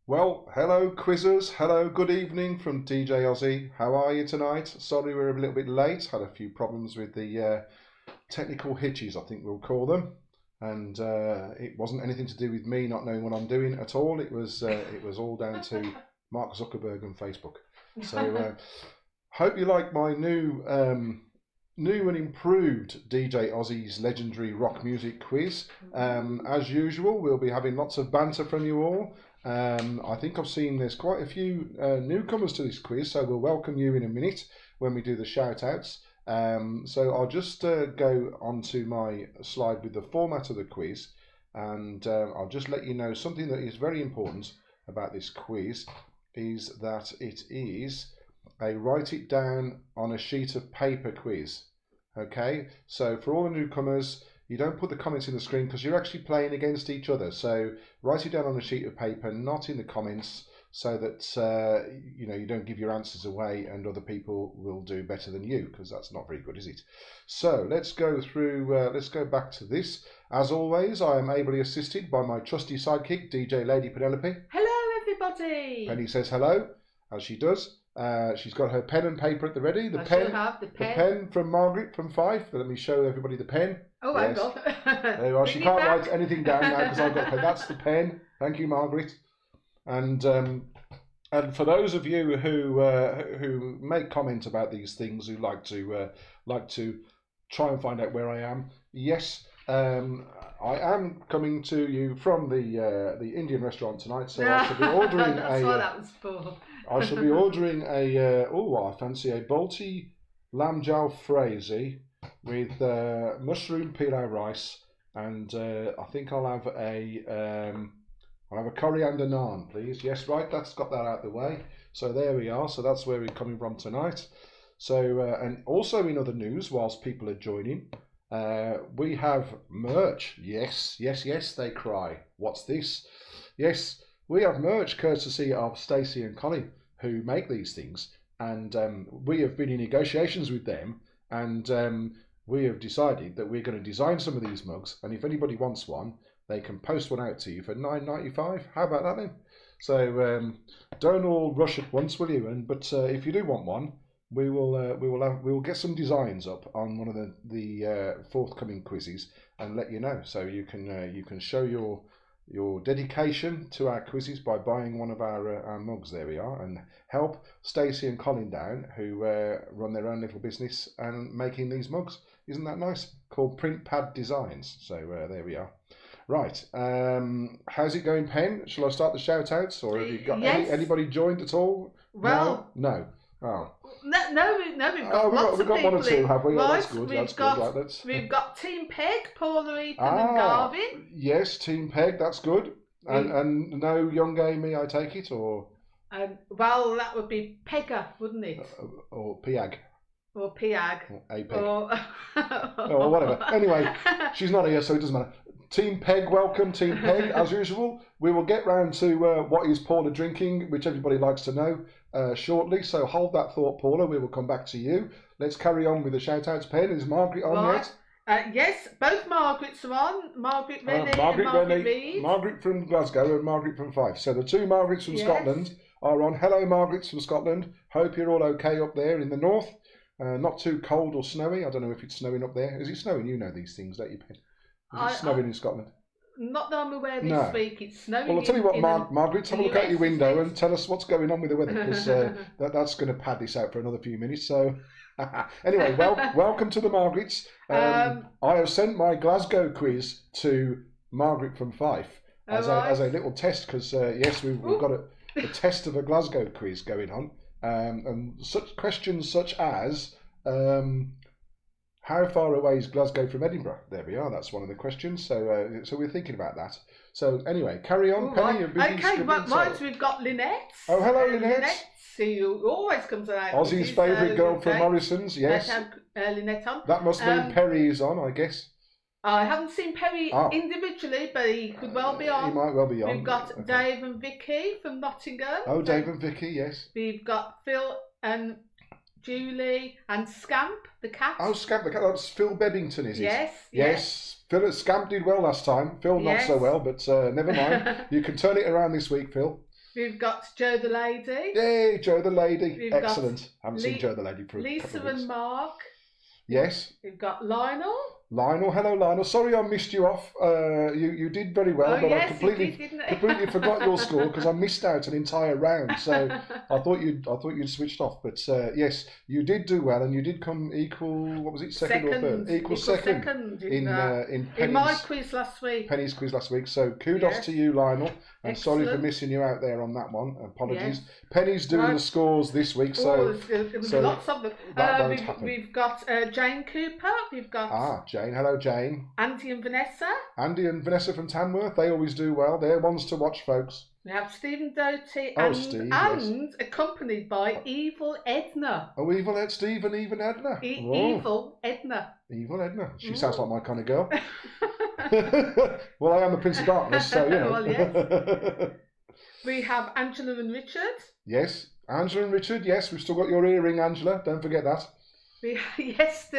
Well, hello quizzers, hello, good evening from DJ Ozzy. How are you tonight? Sorry we're a little bit late, had a few problems with the technical hitches, I think we'll call them. And it wasn't anything to do with me not knowing what I'm doing at all. It was all down to Mark Zuckerberg and Facebook. So hope you like my new and improved DJ Ozzy's legendary rock music quiz. As usual, we'll be having lots of banter from you all. I think I've seen there's quite a few newcomers to this quiz, so we'll welcome you in a minute when we do the shout outs. So I'll just go onto my slide with the format of the quiz, and I'll just let you know something that is very important about this quiz is that it is a write it down on a sheet of paper quiz. Okay, so for all the newcomers, you don't put the comments in the screen because you're actually playing against each other. So write it down on a sheet of paper, not in the comments, so that you don't give your answers away and other people will do better than you, because that's not very good, is it? So let's go through. Let's go back to this. As always, I am ably assisted by my trusty sidekick, DJ Lady Penelope. Hello, everybody. Penny says hello, as she does. She's got her pen and paper at the ready. I should have the pen. The pen from Margaret from Fife. Let me show everybody the pen. Oh, yes. I've got. There you are. She can't write anything down now because I've got the pen. That's the pen. Thank you, Margaret. And for those of you who make comment about these things, who like to try and find out where I am, yes, I am coming to you from the Indian restaurant tonight. So I should be ordering That's what that was for. I shall be ordering I fancy a Balti lamb jal fraise with mushroom pilau rice, and I think I'll have a coriander naan, please. Yes, right, that's got that out of the way. So there we are. So that's where we're coming from tonight. So and also in other news, whilst people are joining, we have merch. Yes, they cry. What's this? Yes. We have merch courtesy of Stacey and Colin, who make these things, and we have been in negotiations with them, and we have decided that we're going to design some of these mugs, and if anybody wants one, they can post one out to you for $9.95. How about that then? So don't all rush at once, will you? But if you do want one, we will get some designs up on one of the forthcoming quizzes and let you know, so you can show your dedication to our quizzes by buying one of our mugs. There we are, and help Stacey and Colin down, who run their own little business and making these mugs. Isn't that nice? Called Print Pad Designs. So there we are. Right, how's it going, Pen? Shall I start the shout outs, or have you got anybody joined at all? Well, no. Oh. No, we've got lots we've got of one or people two, have we? Right, Oh, that's good. That's good. We've got Team Peg, Paula, Ethan, and Garvin. Yes, Team Peg. That's good. And no young Amy, I take it, or well, that would be Pegger, wouldn't it? Or Piag. Or Piag. Or a Peg. Or whatever. Anyway, she's not here, so it doesn't matter. Team Peg, welcome, Team Peg. As usual, we will get round to what is Paula drinking, which everybody likes to know, shortly. So hold that thought, Paula. We will come back to you. Let's carry on with the shout-outs. Pen, is Margaret on yet? Yes, both Margarets are on. Margaret Rennie and Margaret Reed. Margaret from Glasgow and Margaret from Fife. So the two Margarets from Scotland are on. Hello, Margarets from Scotland. Hope you're all okay up there in the north. Not too cold or snowy. I don't know if it's snowing up there. Is it snowing? You know these things, don't you, Pen? Is it snowing in Scotland? Not that I'm aware this week. It's snowing. Well, I'll tell you what, Margaret, have a look out your window and tell us what's going on with the weather, because that's going to pad this out for another few minutes. So, anyway, welcome to the Margarets. I have sent my Glasgow quiz to Margaret from Fife as a little test, because yes, we've got a test of a Glasgow quiz going on, and such questions such as. How far away is Glasgow from Edinburgh? There we are. That's one of the questions. So, so we're thinking about that. So, anyway, carry on, Penny. Okay, but we've got Lynette. Oh, hello, Lynette. Who always comes out. Ozzy's favourite girl from Morrison's. Yes. Let's have Lynette on. That must mean Perry is on, I guess. I haven't seen Perry individually, but he could well be on. He might well be on. We've got Dave and Vicky from Nottingham. Oh, Dave and Vicky, yes. We've got Phil and Julie and Scamp, the cat. Oh, Scamp, the cat. That's Phil Bebbington, is it? Yes. Scamp did well last time. Phil not so well, but never mind. You can turn it around this week, Phil. We've got Joe the Lady. Yay, Joe the Lady. We've Excellent. Haven't seen Joe the Lady for a Lisa couple of weeks. and Mark. Yes. We've got Lionel. Lionel, hello Lionel. Sorry I missed you off. You did very well, but yes, I completely forgot your score because I missed out an entire round. So I thought you'd switched off. But yes, you did do well, and you did come equal. What was it, second or third? Equal second in my quiz last week. Penny's quiz last week. So kudos to you, Lionel. And excellent. sorry for missing you out there on that one. Apologies. Yes. Penny's doing the scores this week, so there's lots of them. We've got Jane Cooper. We've got Jane. Hello, Jane. Andy and Vanessa. Andy and Vanessa from Tamworth. They always do well. They're ones to watch, folks. We have Stephen Doty and accompanied by Evil Edna. Oh, Steve and Evil Edna. Evil Edna. Evil Edna. She sounds like my kind of girl. Well, I am the Prince of Darkness, so you know. Well, yes. We have Angela and Richard. Yes, Angela and Richard. Yes, we've still got your earring, Angela. Don't forget that. Still. Yes,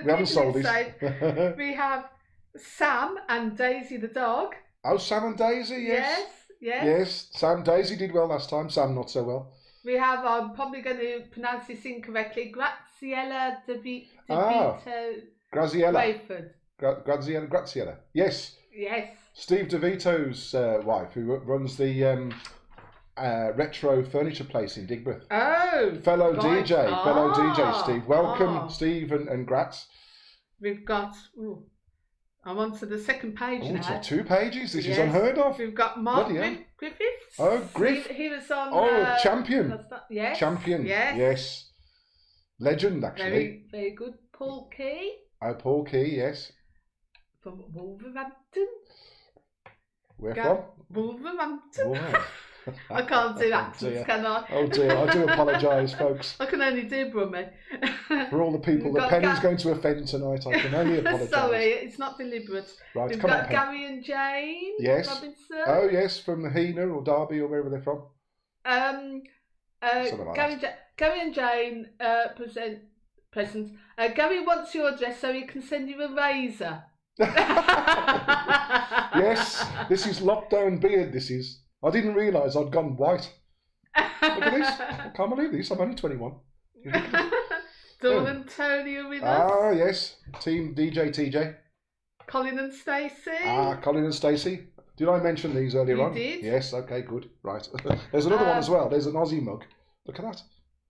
we haven't sold it. We have Sam and Daisy the dog. Oh, Sam and Daisy, yes. Yes, Sam. Daisy did well last time. Sam not so well. We have, I'm probably going to pronounce this incorrectly, Graziella Graziella. Graziella. Yes. Yes. Steve DeVito's wife, who runs the retro furniture place in Digbeth. Oh, fellow DJ Steve. Welcome, Steve and Gratz. We've got. I'm on to the second page now. So 2 pages. This is unheard of. We've got Mark Griffiths. Oh, Griff. He was on. Champion. Yes. Champion. Yes. Legend, actually. Very, very good. Paul Key. Oh, Paul Key. Yes. From Wolverhampton. Where from? Wolverhampton. Wow. I can't do accents, can I? Oh dear, I do apologise, folks. I can only do Brummy. For all the people that Penny's going to offend tonight, I can only apologise. Sorry, it's not deliberate. Right, We've come got on, Gary and Jane Robinson. Oh yes, from Heanor or Derby or wherever they're from. Gary and Jane present. Gary wants your address so he can send you a razor. Yes, this is lockdown beard, this is. I didn't realise I'd gone white. Look at this. I can't believe this. I'm only 21. Dawn and Tony are with us. Ah, yes. Team DJ TJ. Colin and Stacey. Colin and Stacey. Did I mention these earlier on? You did. Yes, okay, good. Right. There's another one as well. There's an Ozzy mug. Look at that.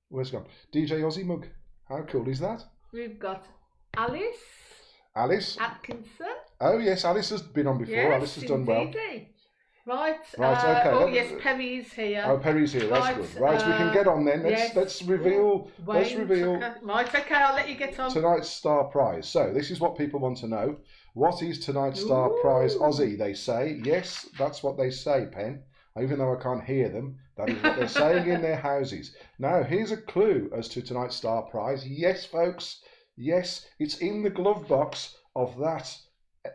Where's it gone? DJ Ozzy mug. How cool is that? We've got Alice. Alice Atkinson. Oh, yes. Alice has been on before. Yes, Alice has done well. Right. Okay. Yes, Perry's here. Oh, Perry's here. That's good. Right, we can get on then. Let's reveal. Let's reveal. Right. Okay, I'll let you get on. Tonight's star prize. So this is what people want to know. What is tonight's star prize, Ozzy? They say. Yes, that's what they say, Pen. Even though I can't hear them, that is what they're saying in their houses. Now, here's a clue as to tonight's star prize. Yes, folks. Yes, it's in the glove box of that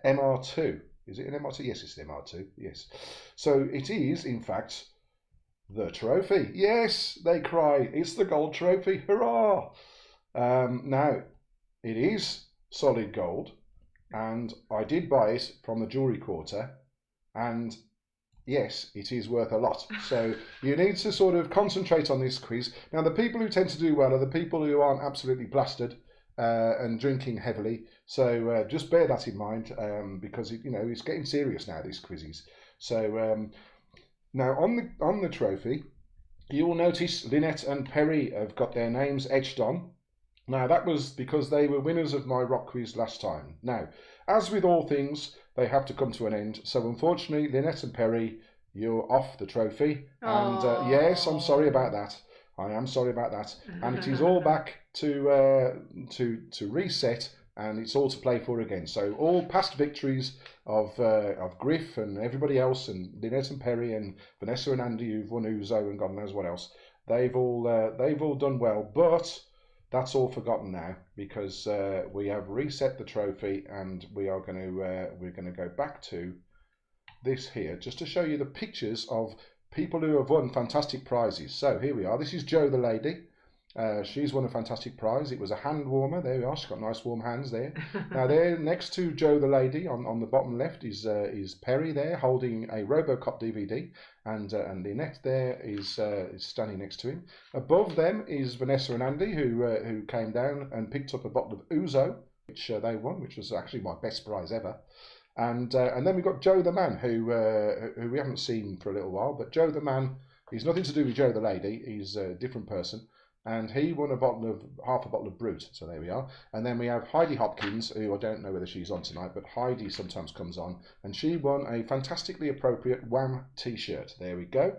MR2. Is it an MR2? Yes, it's an MR2. Yes. So it is, in fact, the trophy. Yes, they cry. It's the gold trophy. Hurrah! Now, it is solid gold, and I did buy it from the Jewellery Quarter, and yes, it is worth a lot. So you need to sort of concentrate on this quiz. Now, the people who tend to do well are the people who aren't absolutely blasted and drinking heavily. So just bear that in mind because it's getting serious now, these quizzes. So now on the trophy, you will notice Lynette and Perry have got their names etched on. Now that was because they were winners of my rock quiz last time. Now, as with all things, they have to come to an end. So unfortunately, Lynette and Perry, you're off the trophy. And yes, I'm sorry about that. I am sorry about that, and it is all back to reset, and it's all to play for again. So all past victories of Griff and everybody else, and Lynette and Perry and Vanessa and Andy who've won Uzo and God knows what else, they've all done well, but that's all forgotten now because we have reset the trophy, and we're going to go back to this here just to show you the pictures of people who have won fantastic prizes. So here we are. This is Joe the Lady, She's won a fantastic prize. It was a hand warmer. There we are. She's got nice warm hands there. Now there, next to Joe the lady, on the bottom left is Perry there holding a RoboCop DVD, and Lynette there is standing next to him. Above them is Vanessa and Andy, who came down and picked up a bottle of Ouzo, which they won, which was actually my best prize ever. And then we've got Joe the man, who we haven't seen for a little while, but Joe the man, he's nothing to do with Joe the lady. He's a different person. And he won half a bottle of Brut, so there we are. And then we have Heidi Hopkins, who I don't know whether she's on tonight, but Heidi sometimes comes on, and she won a fantastically appropriate Wham t-shirt. There we go.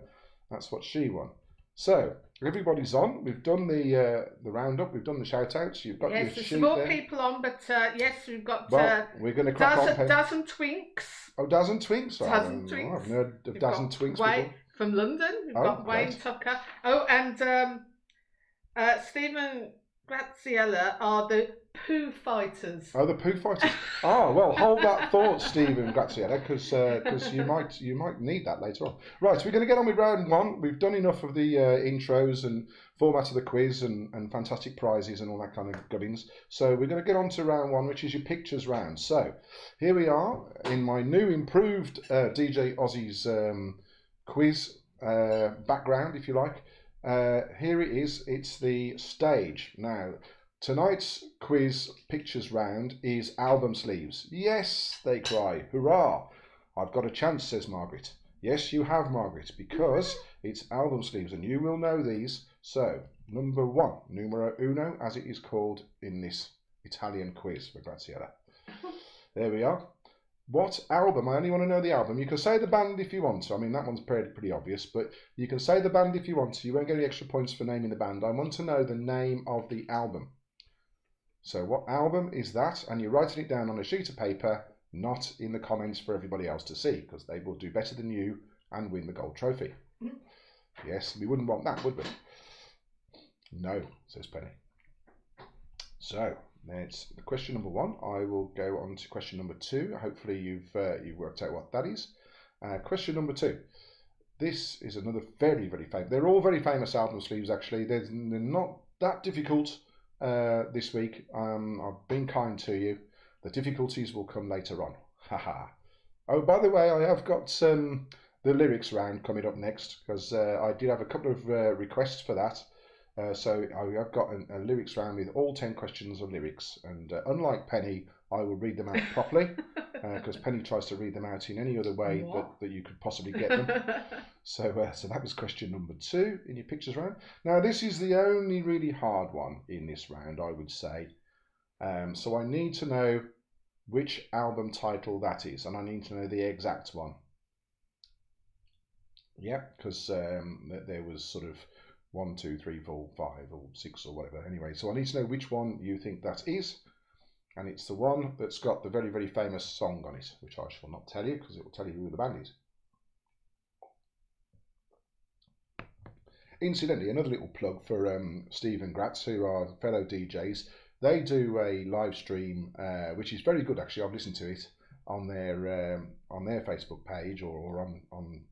That's what she won. So everybody's on. We've done the roundup. We've done the shout-outs. You've got your sheet there. Yes, there's more people on, but yes, we've got. Well, we're going to crack on. Dozen Twinks. Oh, Dozen Twinks. Dozen Twinks. I've heard of Dozen Twinks before. From London. We've got Wayne Tucker. Oh, and. Stephen Graziella are the Foo Fighters. Oh, the Foo Fighters. Well, hold that thought, Stephen Graziella, because you might need that later on. Right, we're going to get on with round one. We've done enough of the intros and format of the quiz and fantastic prizes and all that kind of gubbins. So we're going to get on to round one, which is your pictures round. So here we are in my new improved DJ Ozzy's quiz background, if you like. Here it is. It's the stage. Now, tonight's quiz pictures round is album sleeves. Yes, they cry. Hurrah! I've got a chance, says Margaret. Yes, you have, Margaret, because it's album sleeves, and you will know these. So, number one, numero uno, as it is called in this Italian quiz for Graziella. There we are. What album? I only want to know the album. You can say the band if you want to. I mean, that one's pretty obvious, but you can say the band if you want to. You won't get any extra points for naming the band. I want to know the name of the album. So what album is that? And you're writing it down on a sheet of paper, not in the comments for everybody else to see, because they will do better than you and win the gold trophy. Yes, we wouldn't want that, would we? No, says Penny. So, that's question number one. I will go on to question number two. Hopefully you've worked out what that is. Question number two. This is another very, very famous. They're all very famous album sleeves, actually. They're not that difficult this week. I've been kind to you. The difficulties will come later on. Haha. Oh, by the way, I have got the lyrics round coming up next, because I did have a couple of requests for that. So I've got a lyrics round with all 10 questions of lyrics, and unlike Penny, I will read them out properly, because Penny tries to read them out in any other way that you could possibly get them. So that was question number two in your pictures round. Now this is the only really hard one in this round, I would say. So I need to know which album title that is, and I need to know the exact one. Yeah, because there was sort of 1, 2, 3, 4, 5, or 6, or whatever. Anyway, so I need to know which one you think that is, and it's the one that's got the very, very famous song on it, which I shall not tell you, because it will tell you who the band is. Incidentally, another little plug for Steve and Gratz, who are fellow DJs. They do a live stream, which is very good, actually. I've listened to it on their Facebook page, or on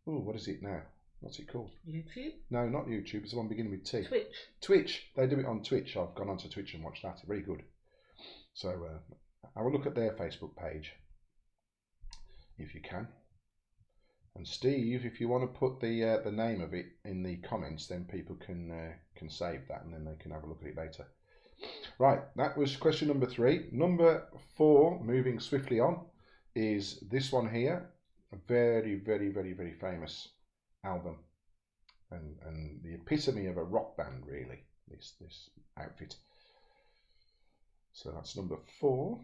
what is it now? What's it called? YouTube? No, not YouTube. It's the one beginning with T. Twitch. Twitch. They do it on Twitch. I've gone onto Twitch and watched that. Very good. So have a look at their Facebook page if you can. And Steve, if you want to put the name of it in the comments, then people can save that, and then they can have a look at it later. Right, that was question number 3. Number 4, moving swiftly on, is this one here. A very, very, very, very famous album, and the epitome of a rock band, really, this outfit. So that's number 4.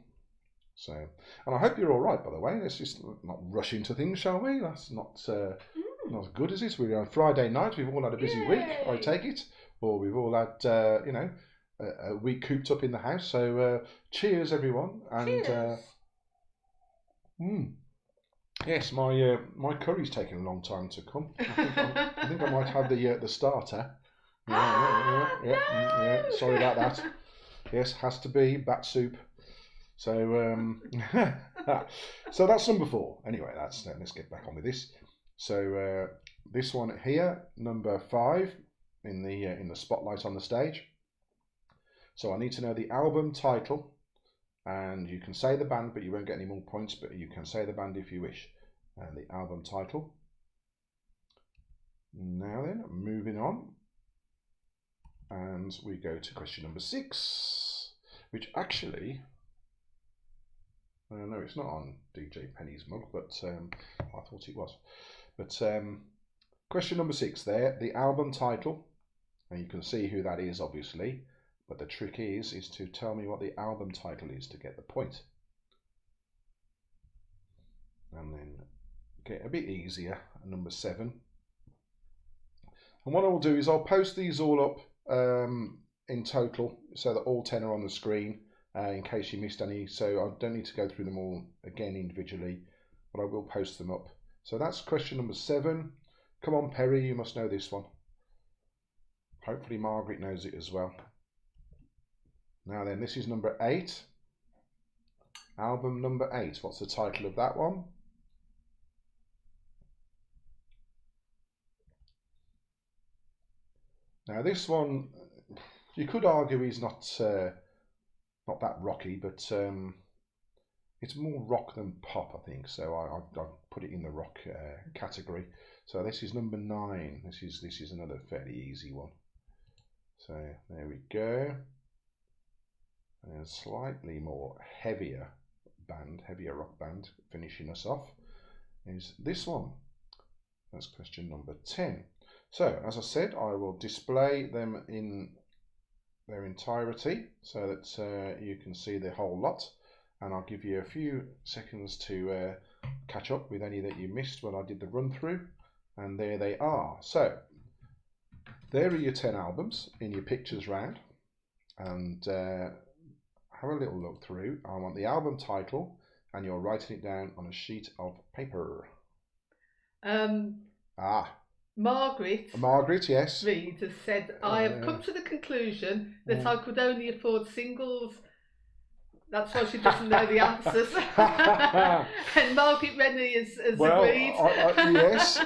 So, and I hope you're all right, by the way. Let's just not rush into things, shall we? That's not as good as this. We're on Friday night. We've all had a busy week, I take it, or we've all had a week cooped up in the house. So cheers, everyone, and cheers. Yes, my curry's taking a long time to come. I think I might have the starter. Yeah. Sorry about that. Yes, has to be bat soup. So so that's number 4. Anyway, let's get back on with this. So this one here, number 5, in the spotlight on the stage. So I need to know the album title, and you can say the band, but you won't get any more points, but you can say the band if you wish. And the album title. Now then, moving on, and we go to question number 6, which actually, no, it's not on DJ Penny's mug, but I thought it was. But question number 6 there, the album title, and you can see who that is, obviously, but the trick is to tell me what the album title is to get the point. And then get a bit easier, number 7. And what I'll do is I'll post these all up in total so that all 10 are on the screen in case you missed any. So I don't need to go through them all again individually, but I will post them up. So that's question number 7. Come on, Perry, you must know this one. Hopefully Margaret knows it as well. Now then, this is number 8. Album number 8. What's the title of that one? Now this one, you could argue is not that rocky, but it's more rock than pop, I think. So I put it in the rock category. So this is number 9. This is another fairly easy one. So there we go. And a slightly more heavier rock band, finishing us off, is this one. That's question number 10. So, as I said, I will display them in their entirety so that you can see the whole lot, and I'll give you a few seconds to catch up with any that you missed when I did the run through, and there they are. So, there are your 10 albums in your pictures round, and have a little look through. I want the album title, and you're writing it down on a sheet of paper. Margaret, yes. Reed has said, I have come to the conclusion that I could only afford singles. That's why she doesn't know the answers. And Margaret Rennie has agreed. Yes.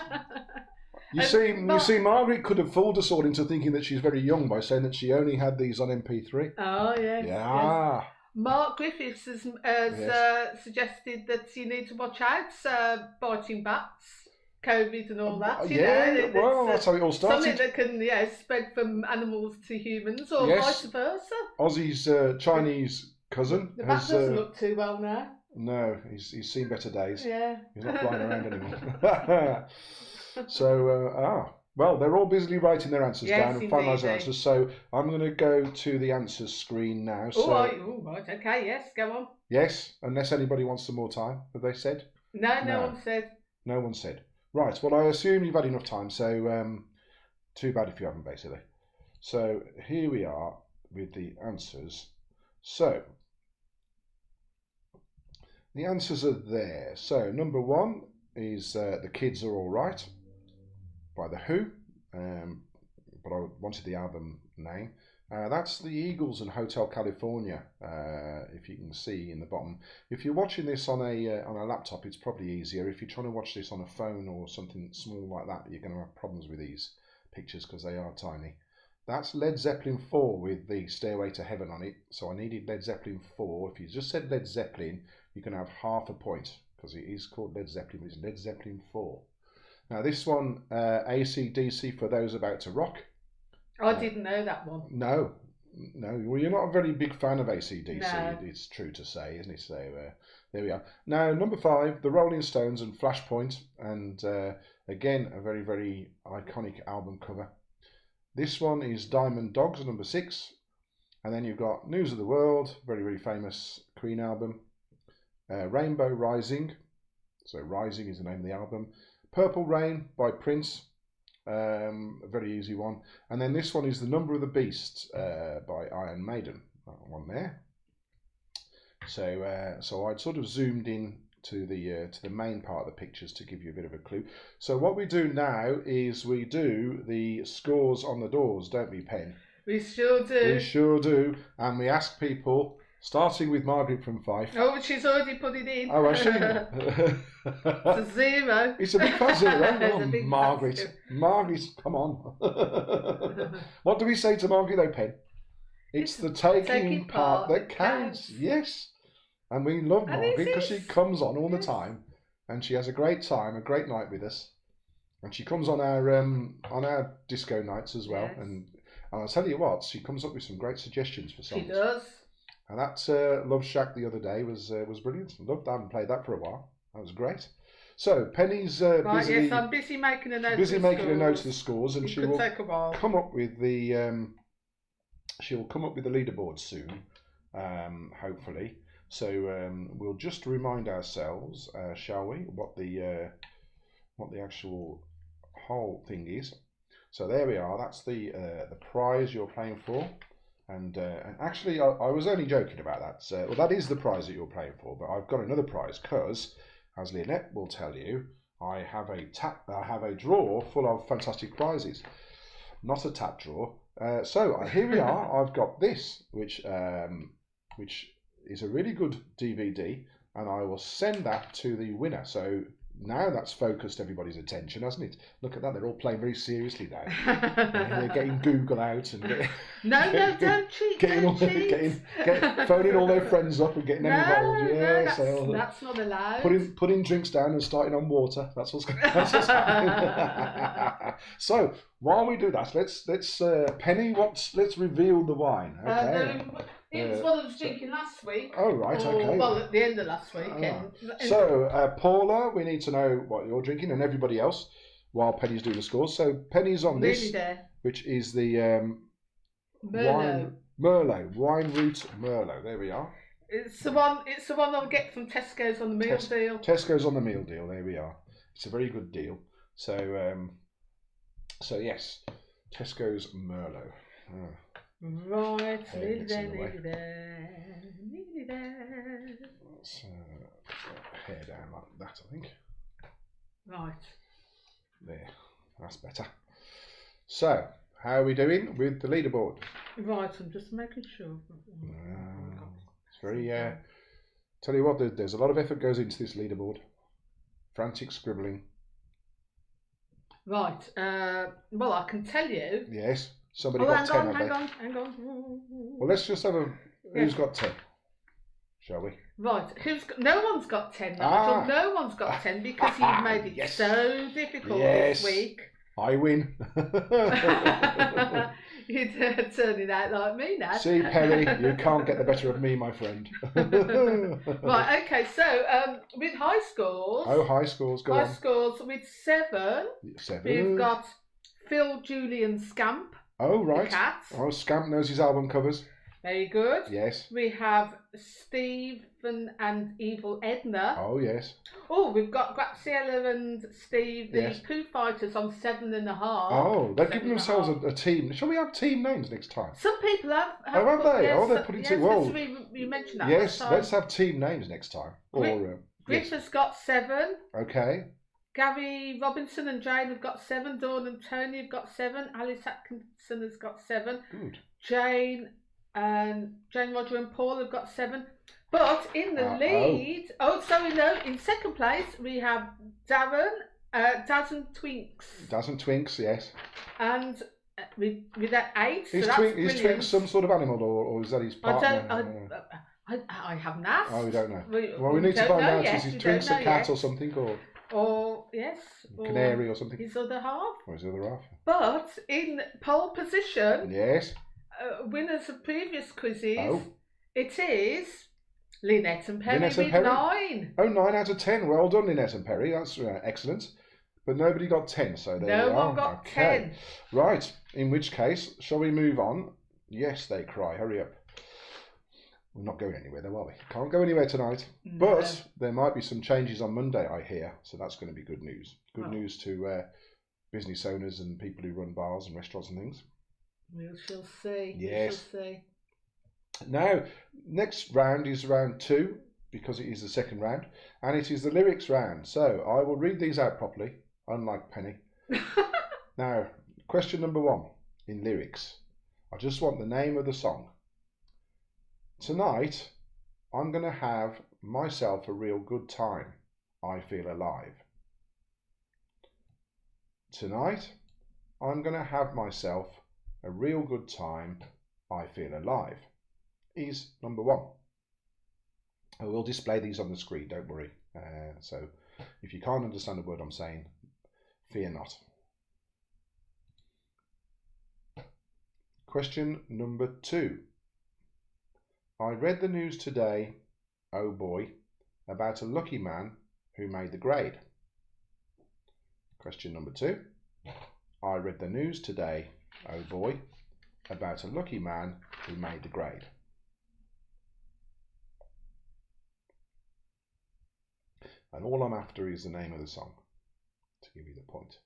You see, Margaret could have fooled us all into thinking that she's very young by saying that she only had these on MP3. Oh, yes. Yeah. Yes. Mark Griffiths has suggested that you need to watch out, biting bats. COVID and all that, well, that's how it all started. Something that can, spread from animals to humans, or vice versa. Ozzy's Chinese cousin. The bat doesn't look too well now. No, he's seen better days. Yeah. He's not flying around anymore. So, well, they're all busily writing their answers down and finalising their answers. So I'm going to go to the answers screen now. Right, okay, yes, go on. Yes, unless anybody wants some more time, have they said? No one said. No one said. Right, well, I assume you've had enough time, so too bad if you haven't, basically. So here we are with the answers. So the answers are there. So number 1 is The Kids Are All Right by The Who, but I wanted the album name. That's the Eagles and Hotel California, if you can see in the bottom. If you're watching this on a laptop, it's probably easier. If you're trying to watch this on a phone or something small like that, you're going to have problems with these pictures because they are tiny. That's Led Zeppelin 4 with the Stairway to Heaven on it. So I needed Led Zeppelin 4. If you just said Led Zeppelin, you can have half a point because it is called Led Zeppelin, but it's Led Zeppelin 4. Now this one, AC/DC for those about to rock. I didn't know that one. No. Well, you're not a very big fan of AC/DC. No. It's true to say, isn't it? So there we are. Now, number 5, the Rolling Stones and Flashpoint, and again, a very, very iconic album cover. This one is Diamond Dogs, number 6, and then you've got News of the World, very, very famous Queen album. Rainbow Rising, so Rising is the name of the album. Purple Rain by Prince. A very easy one, and then this one is The Number of the Beast by Iron Maiden. That one there. So I'd sort of zoomed in to the main part of the pictures to give you a bit of a clue. So what we do now is we do the scores on the doors, don't we, Pen? We sure do. We sure do, and we ask people Starting with Margaret from Fife. Oh, she's already put it in. Oh, has she? It's a 0. It's a big fat 0. It's Oh, a big Margaret. fat 0. Margaret, come on. What do we say to Margaret though, Pen? It's the taking part that counts. Yes. And we love Margaret because she comes on all the time, and she has a great time, a great night with us, and she comes on our disco nights as well. Yes. And I'll tell you what, she comes up with some great suggestions for songs. She does. And that Love Shack the other day was brilliant. Loved that and played that for a while. That was great. So Penny's busy. Yes, I'm busy making a note. Busy making a note of the scores, and she will take a while. come up with the. She will come up with the leaderboard soon, hopefully. So we'll just remind ourselves, shall we, what the actual whole thing is. So there we are. That's the prize you're playing for, and actually I was only joking about that. So, well, that is the prize that you're playing for, but I've got another prize because, as Lynette will tell you, I have a drawer full of fantastic prizes, not a tap drawer. So here we are. I've got this, which is a really good DVD, and I will send that to the winner. So now that's focused everybody's attention, hasn't it? Look at that, they're all playing very seriously now. They're getting Google out and don't cheat. Phoning all their friends up and getting them involved. Yeah, that's not allowed. Putting drinks down and starting on water. That's what's happening. So while we do that, let's Penny, let's reveal the wine. Okay. It was what I was drinking last week. Oh, right, okay. Well, at the end of last week. So, Paula, we need to know what you're drinking, and everybody else, while Penny's doing the scores. So, Penny's on this, which is the Merlot, Wine Root Merlot. There we are. It's the one I'll get from Tesco's on the meal deal. Tesco's on the meal deal. There we are. It's a very good deal. So, yes, Tesco's Merlot. Right, nearly there. Let's hair down like that, I think. Right. There, that's better. So, how are we doing with the leaderboard? Right, I'm just making sure. It's very, tell you what, there's a lot of effort goes into this leaderboard. Frantic scribbling. Right, well, I can tell you. Yes. Somebody got 10, hang on. Well, let's just have who's got 10, shall we? Right, no one's got 10, Nigel. No one's got 10 because you've made it so difficult this week. I win. You're turning out like me now. See, Perry, you can't get the better of me, my friend. Right, okay, so with high scores. Oh, high scores, go on. High scores with 7. We've got Phil, Julian, Scamp. Oh, right. The Cats. Oh, Scamp knows his album covers. Very good. Yes. We have Stephen and Evil Edna. Oh, yes. Oh, we've got Graciela and Steve, the Foo Fighters, on 7.5. Oh, they've given themselves a team. Shall we have team names next time? Some people have. Have they? Yes, they're putting two. Well, you mentioned that. Yes, let's have team names next time. Griff has got 7. Okay. Gary Robinson and Jane have got 7. Dawn and Tony have got 7. Alice Atkinson has got 7. Good. Jane, Roger and Paul have got 7. But in the lead, in second place we have Darren, Daz and Twinks. Daz and Twinks, yes. And with that 8. Is Twinks some sort of animal, or is that his partner? I haven't asked. Oh, we don't know. We need to find out. Is Twinks a cat or something, or yes, canary or something? His other half. Or his other half. But in pole position, yes, winners of previous quizzes, it is Lynette and Perry with 9. Oh, 9 out of 10. Well done, Lynette and Perry. That's excellent. But nobody got 10, so there we are. No one got 10. Right. In which case, shall we move on? Yes, they cry. Hurry up. We're not going anywhere though, are we? Can't go anywhere tonight. No. But there might be some changes on Monday, I hear. So that's going to be good news. Good news to business owners and people who run bars and restaurants and things. We shall see. Yes. We shall see. Now, next round is round 2, because it is the second round. And it is the lyrics round. So I will read these out properly, unlike Penny. Now, question number 1 in lyrics. I just want the name of the song. Tonight, I'm going to have myself a real good time. I feel alive. Tonight, I'm going to have myself a real good time. I feel alive is number 1. I will display these on the screen, don't worry. So if you can't understand a word I'm saying, fear not. Question number 2. I read the news today, oh boy, about a lucky man who made the grade. Question number 2. I read the news today, oh boy, about a lucky man who made the grade. And all I'm after is the name of the song to give you the point.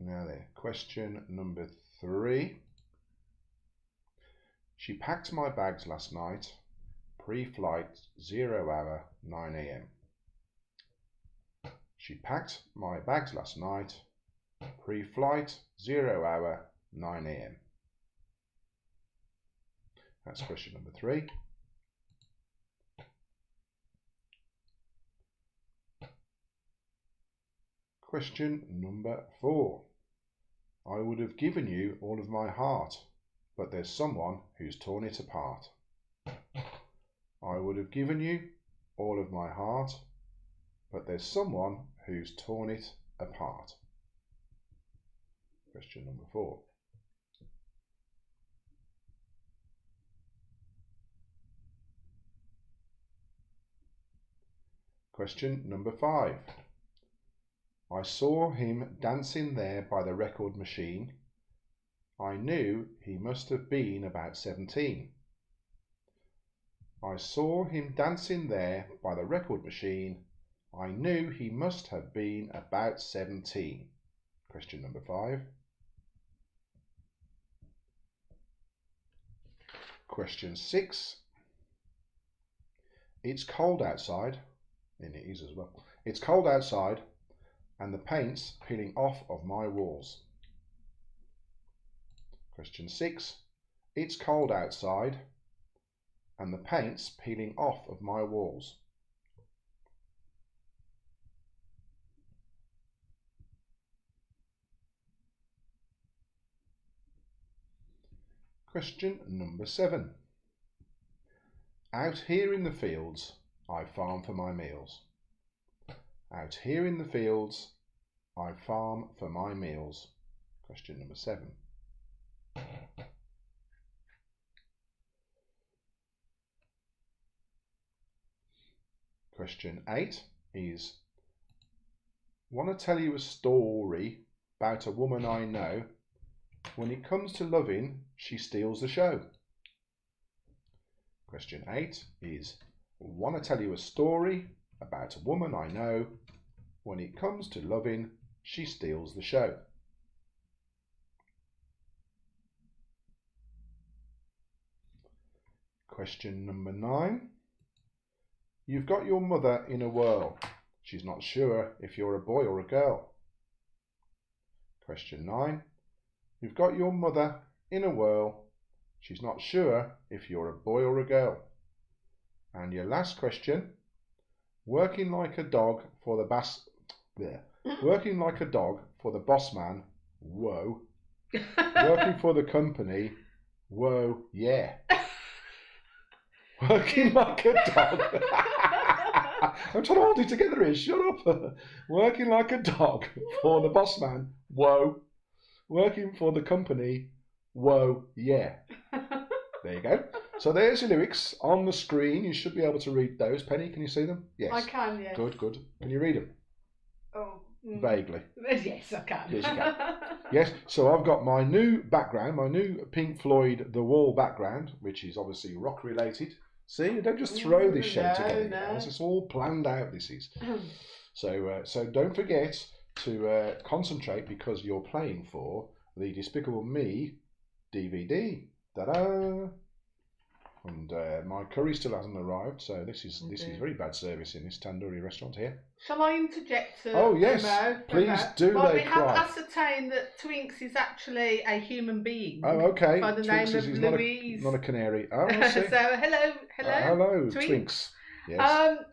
Now there, question number 3. She packed my bags last night, pre-flight 0 hour 9 AM. She packed my bags last night, pre-flight 0 hour 9 AM. That's question number 3. Question number 4. I would have given you all of my heart, but there's someone who's torn it apart. I would have given you all of my heart, but there's someone who's torn it apart. Question number 4. Question number 5. I saw him dancing there by the record machine. I knew he must have been about 17. I saw him dancing there by the record machine. I knew he must have been about 17. Question number 5. Question 6. It's cold outside, and it is as well. It's cold outside and the paint's peeling off of my walls. Question 6. It's cold outside and the paint's peeling off of my walls. Question number 7. Out here in the fields, I farm for my meals. Out here in the fields, I farm for my meals. Question number 7. Question 8 is, want to tell you a story about a woman I know. When it comes to loving, she steals the show. Question 8 is, want to tell you a story about a woman I know. When it comes to loving, she steals the show. Question number 9. You've got your mother in a whirl. She's not sure if you're a boy or a girl. Question 9. You've got your mother in a whirl. She's not sure if you're a boy or a girl. And your last question. Working like a dog for the Working like a dog for the boss man. Whoa. Working for the company. Whoa, yeah. Working like a dog. I'm trying to hold it together here. Shut up. Working like a dog for the boss man. Whoa. Working for the company. Whoa, yeah. There you go. So there's your lyrics on the screen. You should be able to read those. Penny, can you see them? Yes. I can, yes. Good, good. Can you read them? Oh. Vaguely. Yes, I can. Yes, you can. Yes, so I've got my new background, my new Pink Floyd The Wall background, which is obviously rock related. See, you don't just throw this show together. No. It's all planned out, this is. So don't forget to concentrate because you're playing for the Despicable Me DVD. Ta-da! And my curry still hasn't arrived, so this is very bad service in this tandoori restaurant here. Shall I interject? Oh yes, please do. Well, they we cry. have ascertained that Twinks is actually a human being. Oh, okay. By the Twinks name of Louise. Not a canary. Oh, I see. So hello, hello, Twinks. Yes.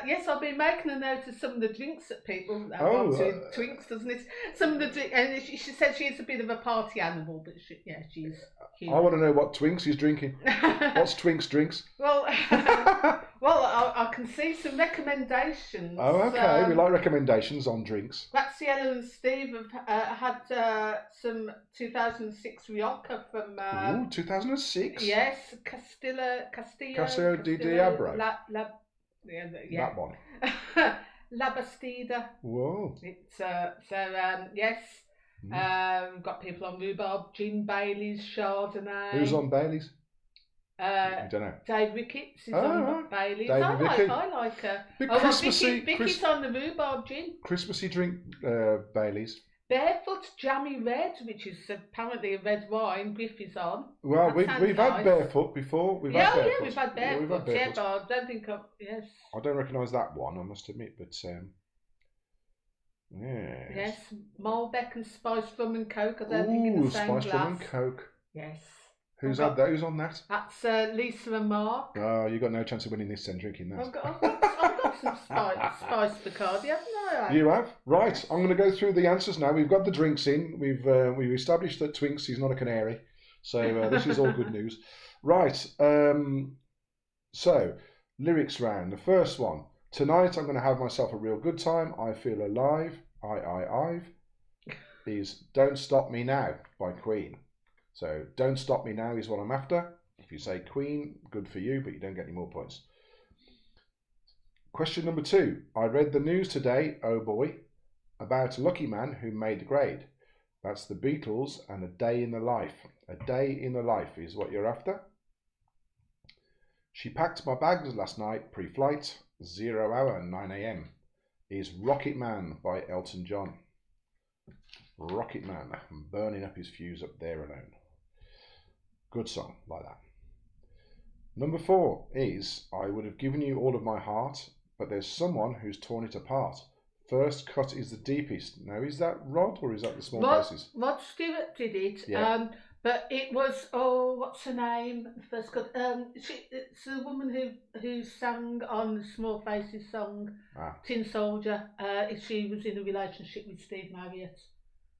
Yes, I've been making a note of some of the drinks that people Twinks, doesn't it? Some of the drinks, and she said she's a bit of a party animal, but she's human. I want to know what Twinks he's drinking. What's Twinks drinks? Well, I can see some recommendations. Oh, okay. We like recommendations on drinks. Graziella and Steve have had some 2006 Rioja from. 2006. Yes, Castillo di Diablo. That one. La Bastida. Whoa. It's yes. Got people on rhubarb gin, Bailey's, Chardonnay. Who's on Bailey's? I don't know. Dave Ricketts is on Bailey's. I like her. Christmassy. Vicky's on the rhubarb gin. Christmassy drink, Bailey's. Barefoot Jammy Red, which is apparently a red wine. Griffey's on. Well, we've had Barefoot before. We've had Barefoot. Yeah, but I don't think yes. I don't recognise that one, I must admit, but yes. Yes, Malbec and spiced rum and coke. I don't think in the same glass. Spiced rum and coke. Yes. Who's on that? That's Lisa and Mark. Oh, you got no chance of winning this then, drinking that. I've got some spiced Bacardi, haven't I? You have? Right, I'm going to go through the answers now. We've got the drinks in. We've established that Twinks is not a canary. So this is all good news. Right, so lyrics round. The first one. Tonight I'm going to have myself a real good time. I feel alive. I've is Don't Stop Me Now by Queen. So Don't Stop Me Now is what I'm after. If you say Queen, good for you, but you don't get any more points. Question number 2. I read the news today, oh boy, about a lucky man who made the grade. That's the Beatles and A Day in the Life. A Day in the Life is what you're after. She packed my bags last night, pre-flight, 0 hour, 9 a.m. is Rocket Man by Elton John. Rocket Man, burning up his fuse up there alone. Good song, like that. Number 4 is I would have given you all of my heart, but there's someone who's torn it apart. First cut is the deepest. Now, is that Rod or is that the Small Faces? Rod Stewart did it. Yeah. But it was, what's her name? First cut. It's the woman who sang on the Small Faces song, Tin Soldier. She was in a relationship with Steve Marriott.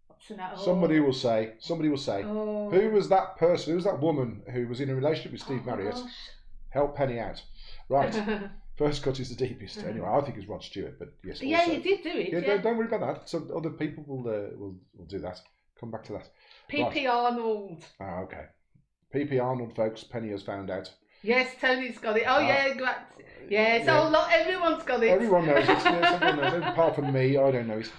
What's her name? Somebody will say. Who was that person? Who was that woman who was in a relationship with Steve Marriott? Gosh. Help Penny out. Right. First cut is the deepest. Anyway, I think it's Rod Stewart, but yes. Yeah, you did do it. Yeah. Don't worry about that. So other people will do that. Come back to that. P.P. Right. Arnold. Ah, okay. P.P. Arnold, folks. Penny has found out. Yes, Tony's got it. Oh yeah, yes. Yeah. Everyone's got it. Everyone knows it. Yes, everyone knows it. Apart from me, I don't know it.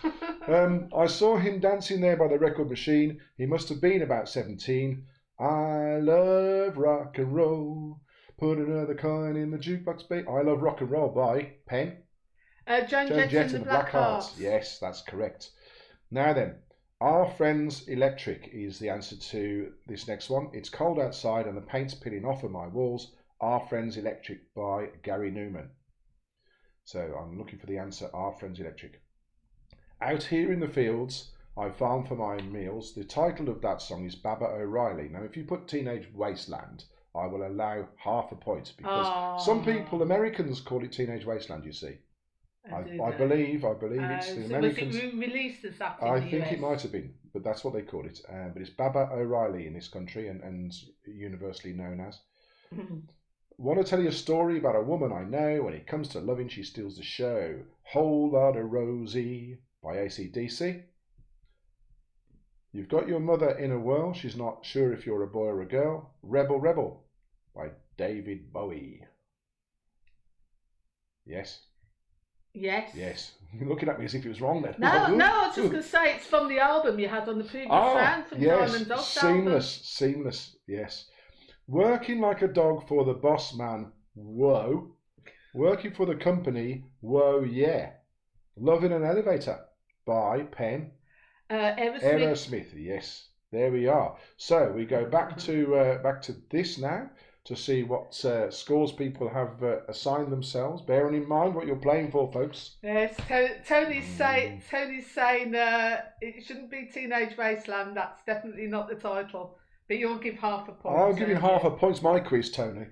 I saw him dancing there by the record machine. He must have been about 17. I love rock and roll. Put another coin in the jukebox, babe. I love rock and roll by Penn. Joan Jett and the Blackhearts. Yes, that's correct. Now then, Our Friends Electric is the answer to this next one. It's cold outside and the paint's peeling off of my walls. Our Friends Electric by Gary Newman. So I'm looking for the answer. Our Friends Electric. Out here in the fields, I farm for my meals. The title of that song is Baba O'Reilly. Now, if you put Teenage Wasteland, I will allow half a point because some people, Americans, call it Teenage Wasteland. You see, I believe it's the Americans. Was it released as that? I think it might have been, but that's what they call it. But it's Baba O'Reilly in this country and universally known as. Want to tell you a story about a woman I know. When it comes to loving, she steals the show. Whole lot of Rosie by AC/DC. You've got your mother in a whirl. She's not sure if you're a boy or a girl. Rebel Rebel by David Bowie. Yes. Yes. Yes. You're looking at me as if it was wrong then. No, I was just going to say it's from the album you had on the previous round from Simon Dogg's Seamless. Yes. Working like a dog for the boss man. Whoa. Working for the company. Whoa, yeah. Loving an Elevator by Penn. Aerosmith. Yes, there we are. So we go back to this now to see what scores people have assigned themselves, bearing in mind what you're playing for, folks. Yes, Tony's saying it shouldn't be Teenage Wasteland. That's definitely not the title. But you'll give half a point. I'll give you half a point. It's my quiz, Tony.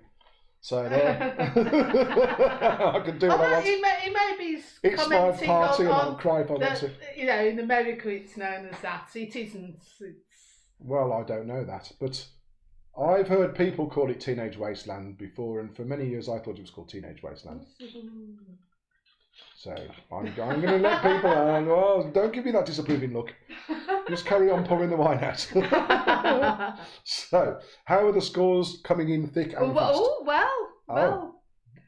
So there. I can do what I want. He may be it's commenting my party on, and I'll cry if I want to. You know, in America it's known as that. It isn't. Well, I don't know that, but I've heard people call it Teenage Wasteland before, and for many years I thought it was called Teenage Wasteland. So I'm going to let people know. Oh, don't give me that disapproving look. Just carry on pouring the wine out. So, how are the scores coming in thick and fast?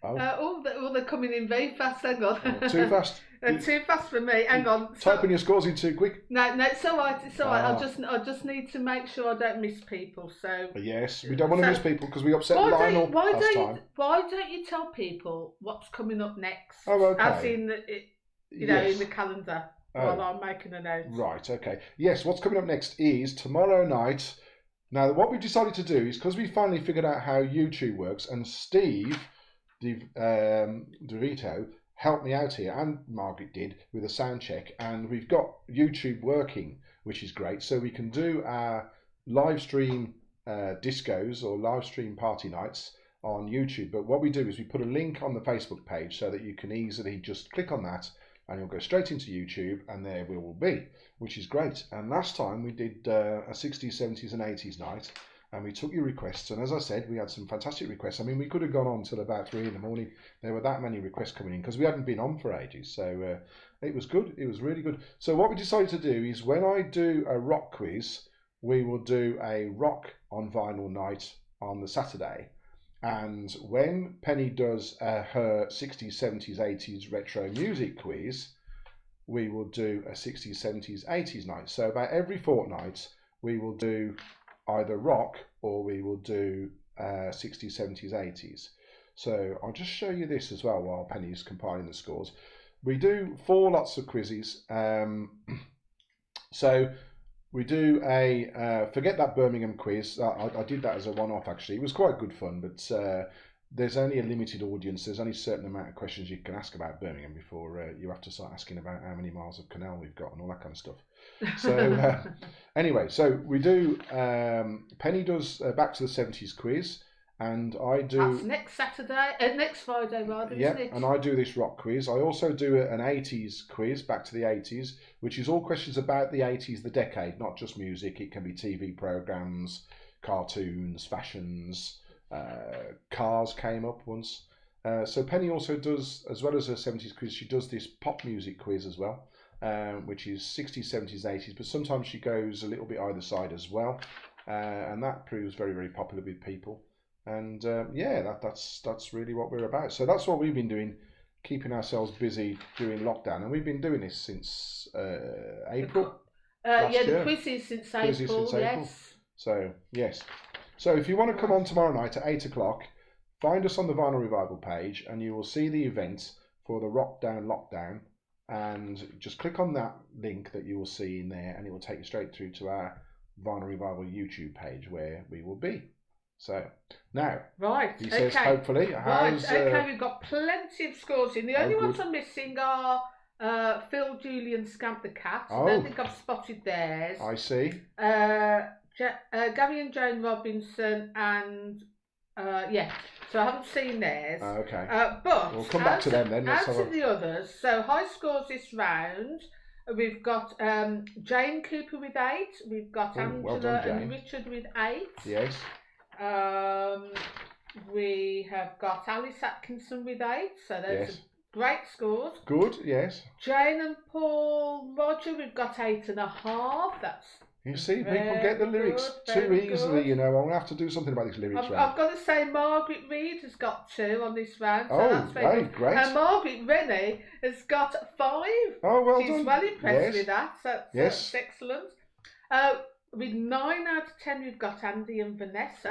They're coming in very fast. Hang on. Too fast? Too fast for me. Hang on. Typing your scores in too quick? No, it's all right. It's all right. I just need to make sure I don't miss people. So yes, we don't want to miss people because we upset Lionel last time. Why don't you tell people what's coming up next? Oh, okay. As in, in the calendar while I'm making a note. Right. Okay. Yes. What's coming up next is tomorrow night. Now, what we decided to do is because we finally figured out how YouTube works, and Steve DeVito helped me out here, and Margaret did, with a sound check, and we've got YouTube working, which is great. So we can do our live stream discos or live stream party nights on YouTube. But what we do is we put a link on the Facebook page so that you can easily just click on that and you'll go straight into YouTube, and there we will be, which is great. And last time we did a 60s, 70s and 80s night, and we took your requests, and as I said, we had some fantastic requests. I mean, we could have gone on till about 3 in the morning. There were that many requests coming in because we hadn't been on for ages. So it was good. It was really good. So what we decided to do is when I do a rock quiz, we will do a rock on vinyl night on the Saturday. And when Penny does her 60s, 70s, 80s retro music quiz, we will do a 60s, 70s, 80s night. So about every fortnight, we will do either rock or we will do 60s, 70s, 80s. So I'll just show you this as well while Penny's compiling the scores. We do 4 lots of quizzes. So we do a forget that Birmingham quiz. I did that as a one-off actually. It was quite good fun, but there's only a limited audience. There's only a certain amount of questions you can ask about Birmingham before you have to start asking about how many miles of canal we've got and all that kind of stuff. So anyway, so we do Penny does Back to the 70s quiz, and I do... That's next Friday rather, yeah, isn't it? and I do this rock quiz. I also do an 80s quiz, Back to the 80s, which is all questions about the 80s, the decade, not just music. It can be TV programmes, cartoons, fashions, cars came up once. So Penny also does, as well as her 70s quiz, she does this pop music quiz as well, which is 60s, 70s, 80s, but sometimes she goes a little bit either side as well, and that proves very, very popular with people. And yeah, that's really what we're about. So that's what we've been doing, keeping ourselves busy during lockdown, and we've been doing this since April. The quiz is since April. Yes. So yes. So if you want to come on tomorrow night at 8 o'clock, find us on the Vinyl Revival page, and you will see the event for the Rock Down Lockdown, and just click on that link that you will see in there, and it will take you straight through to our Vinyl Revival YouTube page where we will be. So now, right, he says hopefully. We've got plenty of scores in. The only ones I'm missing are Phil, Julie, and Scamp the Cat. I don't think I've spotted theirs. I see. Gary and Jane Robinson, and so I haven't seen theirs. Okay. But we'll come back to them then. Out of the others, so high scores this round. We've got Jane Cooper with 8. We've got Angela and Richard with 8. Yes. We have got Alice Atkinson with 8. So those are great scores. Good. Yes. Jane and Paul Roger, we've got 8.5. That's... You see, people get the lyrics too easily, you know. I'm going to have to do something about these lyrics round. I've got to say, Margaret Reed has got 2 on this round. So that's very good. Great. And Margaret Rennie has got 5. Oh, well She's done. She's well impressed with that. So that's excellent. With 9 out of 10, we've got Andy and Vanessa.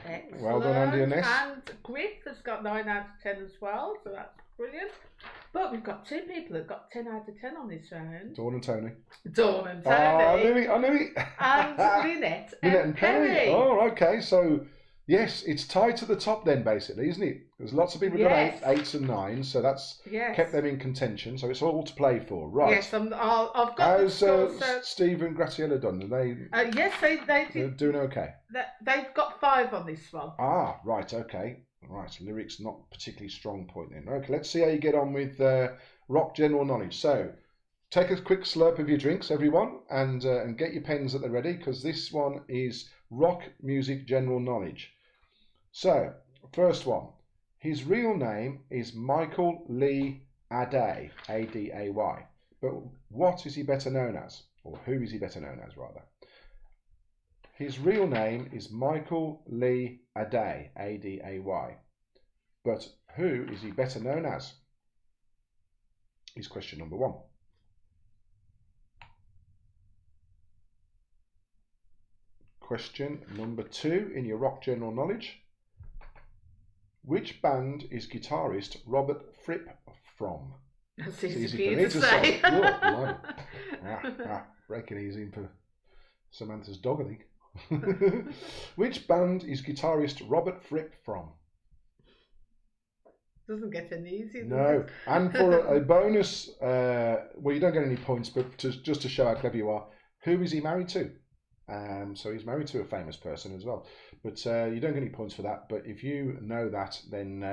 Yeah, well done, Andy and Ness. And Griff has got 9 out of 10 as well, so that's brilliant. But we've got 2 people that got 10 out of 10 on this round. Dawn and Tony. I knew it. And Lynette and Penny. Oh, okay. So Yes, it's tied to the top then, basically, isn't it? There's lots of people who've Yes. done 8s and 9s, so that's Yes. kept them in contention. So it's all to play for, right? Yes, I've got How's the score. So Steve and Graciela done? Are they? yes, they They're did. doing okay. They've got 5 on this one. Ah, right, okay. Right, lyrics not particularly strong point then. Okay, let's see how you get on with rock general knowledge. So, take a quick slurp of your drinks, everyone, and get your pens at the ready, because this one is rock music general knowledge. So, first one. His real name is Michael Lee Aday, A-D-A-Y. But what is he better known as? Or who is he better known as, rather? His real name is Michael Lee Aday, A-D-A-Y. But who is he better known as? Is question number 1. Question number 2 in your rock general knowledge. Which band is guitarist Robert Fripp from? That's easy for you to say. Breaking easy for Samantha's dog, I think. Which band is guitarist Robert Fripp from? Doesn't get any easier. No. And for a bonus, well, you don't get any points, but just to show how clever you are, who is he married to? So he's married to a famous person as well. But you don't get any points for that. But if you know that, then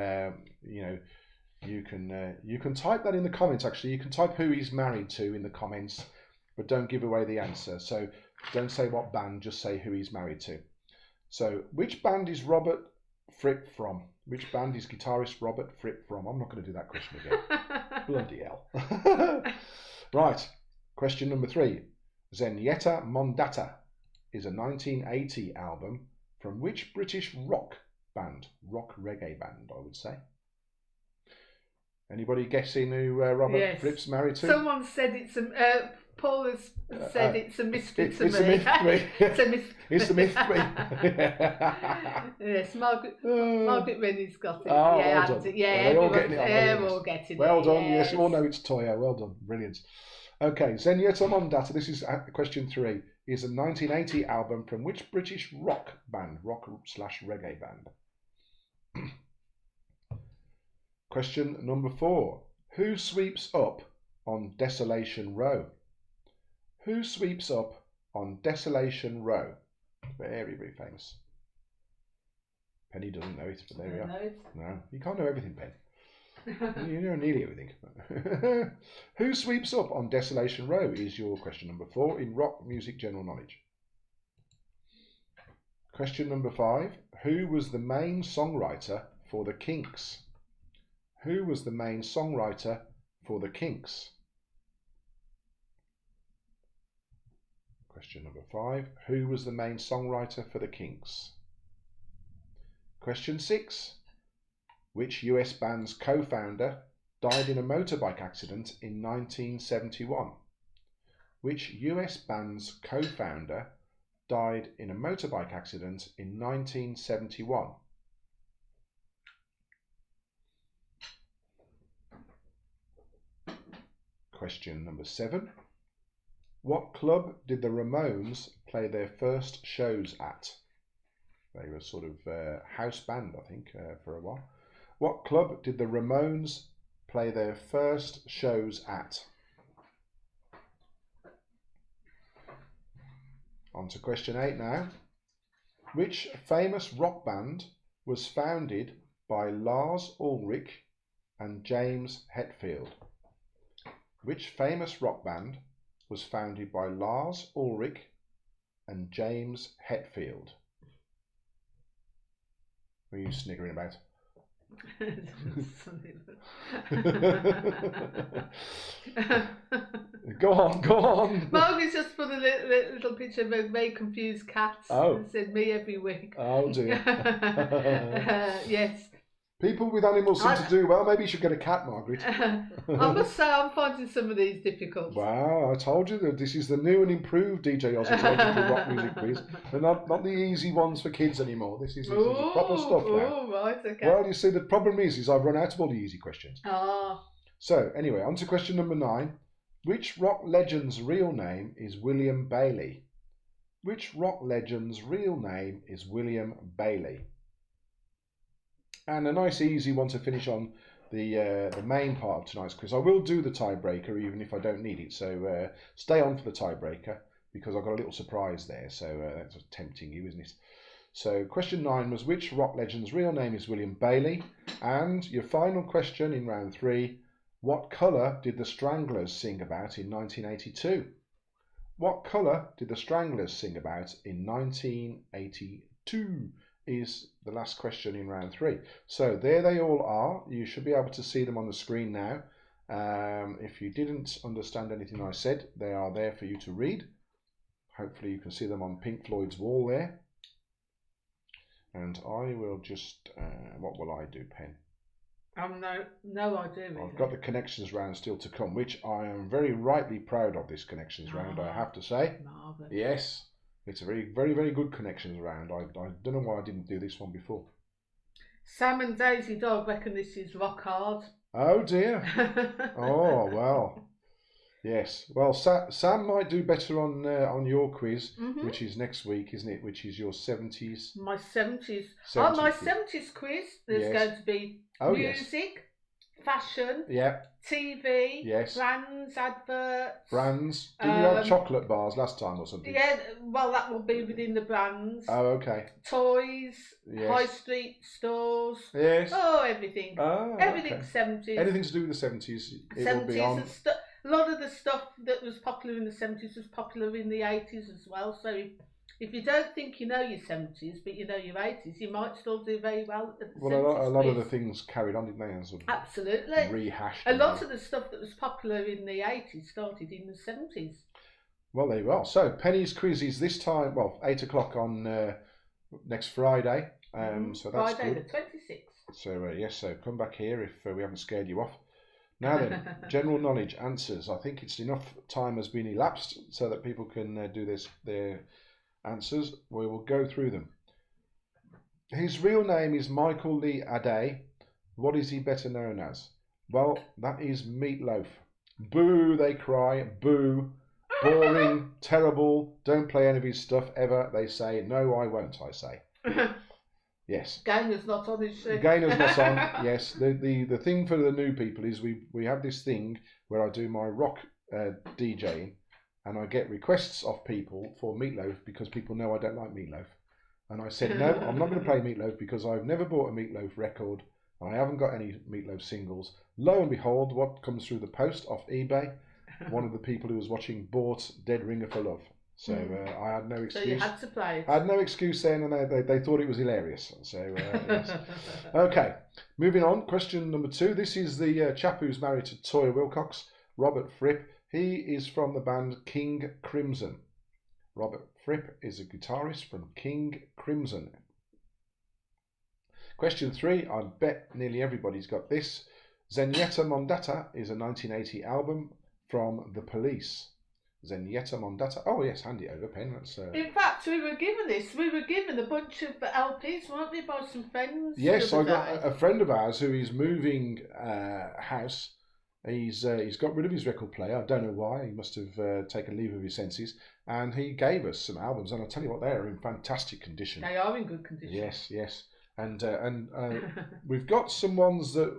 you can type that in the comments. Actually, you can type who he's married to in the comments, but don't give away the answer. So don't say what band, just say who he's married to. So which band is Robert Fripp from? Which band is guitarist Robert Fripp from? I'm not going to do that question again. Bloody hell. Right, question number 3. Zenyatta Mondatta is a 1980 album from which British rock band? Rock reggae band, I would say. Anybody guessing who Robert Fripp's married to? Someone said it's a... Paul has said it's a mystery to me. It's a myth to me. It's a myth. It's a myth to me. Yes, Margaret Rennie's got it. Oh, yeah, well done. Yeah, well, all getting it on. we're all getting well it. done. Yes, you all know it's Toya. Well done. Brilliant. Okay, Zenyatta Mondatta, this is question 3, is a 1980 album from which British rock band? Rock/reggae band. Question number 4. Who sweeps up on Desolation Row? Who sweeps up on Desolation Row? Very, very famous. Penny doesn't know it, but there we are. No, you can't know everything, Penny. You know nearly everything. Who sweeps up on Desolation Row is your question number 4 in rock music general knowledge. Question number 5. Who was the main songwriter for the Kinks? Who was the main songwriter for the Kinks? Question number 5. Who was the main songwriter for the Kinks? Question 6. Which US band's co-founder died in a motorbike accident in 1971? Which US band's co-founder died in a motorbike accident in 1971? Question number 7. What club did the Ramones play their first shows at? They were sort of house band, I think, for a while. What club did the Ramones play their first shows at? On to question 8 now. Which famous rock band was founded by Lars Ulrich and James Headfield? Which famous rock band was founded by Lars Ulrich and James Headfield? What are you sniggering about? Go on. Margaret's just put a little picture of a very confused cat and said me every week. Oh dear. Yes. People with animals seem to do well. Maybe you should get a cat, Margaret. I must say I'm finding some of these difficult. Wow, I told you that this is the new and improved DJ Ozzy's Legendary Rock Music Quiz. They're not the easy ones for kids anymore. This is proper stuff now. Oh, right, okay. Well, you see, the problem is I've run out of all the easy questions. Ah. So, anyway, on to question number 9. Which rock legend's real name is William Bailey? Which rock legend's real name is William Bailey? And a nice easy one to finish on the main part of tonight's quiz. I will do the tiebreaker even if I don't need it. So stay on for the tiebreaker because I've got a little surprise there. So that's tempting you, isn't it? So question 9 was which rock legend's real name is William Bailey? And your final question in round 3, what colour did the Stranglers sing about in 1982? What colour did the Stranglers sing about in 1982 is the last question in round 3. So there they all are. You should be able to see them on the screen now. If you didn't understand anything I said, they are there for you to read. Hopefully you can see them on Pink Floyd's wall there. And I will just, what will I do, Pen? No idea. Really. I've got the connections round still to come, which I am very rightly proud of this connections round, I have to say. Marvellous. Yes, it's a very, very, very good connections round. I don't know why I didn't do this one before. Sam and Daisy Dog reckon this is rock hard. Oh dear. Oh, well. Yes. Well, Sam might do better on your quiz, which is next week, isn't it? Which is your 70s. My 70s. Oh, my 70s quiz. There's going to be music, fashion, TV, brands, adverts. Brands. Did you have chocolate bars last time or something? Yeah, well, that will be within the brands. Oh, okay. Toys, high street stores. Yes. Oh, everything. Oh, everything okay. 70s. Anything to do with the 70s. It 70s will be on. A lot of the stuff that was popular in the 70s was popular in the 80s as well. So if you don't think you know your 70s, but you know your 80s, you might still do very well at the 70s. Well, a lot of the things carried on, didn't they? And sort of absolutely. Rehashed. A lot of the stuff that was popular in the 80s started in the 70s. Well, there you are. So Penny's quiz is this time, 8 o'clock on next Friday. So that's Friday good. the 26th. So yes, so come back here if we haven't scared you off. Now then, general knowledge answers. I think it's enough time has been elapsed so that people can do their answers. We will go through them. His real name is Michael Lee Ade. What is he better known as? Well, that is Meatloaf. Boo, they cry. Boo. Boring. Terrible. Don't play any of his stuff ever. They say, no, I won't, I say. Yes. Gainer's not on his show. Gainer's not on. Yes. The thing for the new people is we have this thing where I do my rock DJing and I get requests of people for Meatloaf because people know I don't like Meatloaf. And I said, no, I'm not going to play Meatloaf because I've never bought a Meatloaf record and I haven't got any Meatloaf singles. Lo and behold, what comes through the post off eBay, one of the people who was watching bought Dead Ringer for Love. So I had no excuse. So you had to play it. I had no excuse then, and they thought it was hilarious. So yes. Okay, moving on. Question number 2. This is the chap who's married to Toya Wilcox, Robert Fripp. He is from the band King Crimson. Robert Fripp is a guitarist from King Crimson. Question 3. I bet nearly everybody's got this. Zenyatta Mondata is a 1980 album from The Police. Zenyatta Mondata. Oh yes, hand it over, Pen. That's, in fact, we were given this. We were given a bunch of LPs, weren't we, by some friends? Yes, I got a friend of ours who is moving house. He's got rid of his record player. I don't know why. He must have taken leave of his senses. And he gave us some albums, and I'll tell you what, they are in fantastic condition. They are in good condition. Yes, yes. And we've got some ones that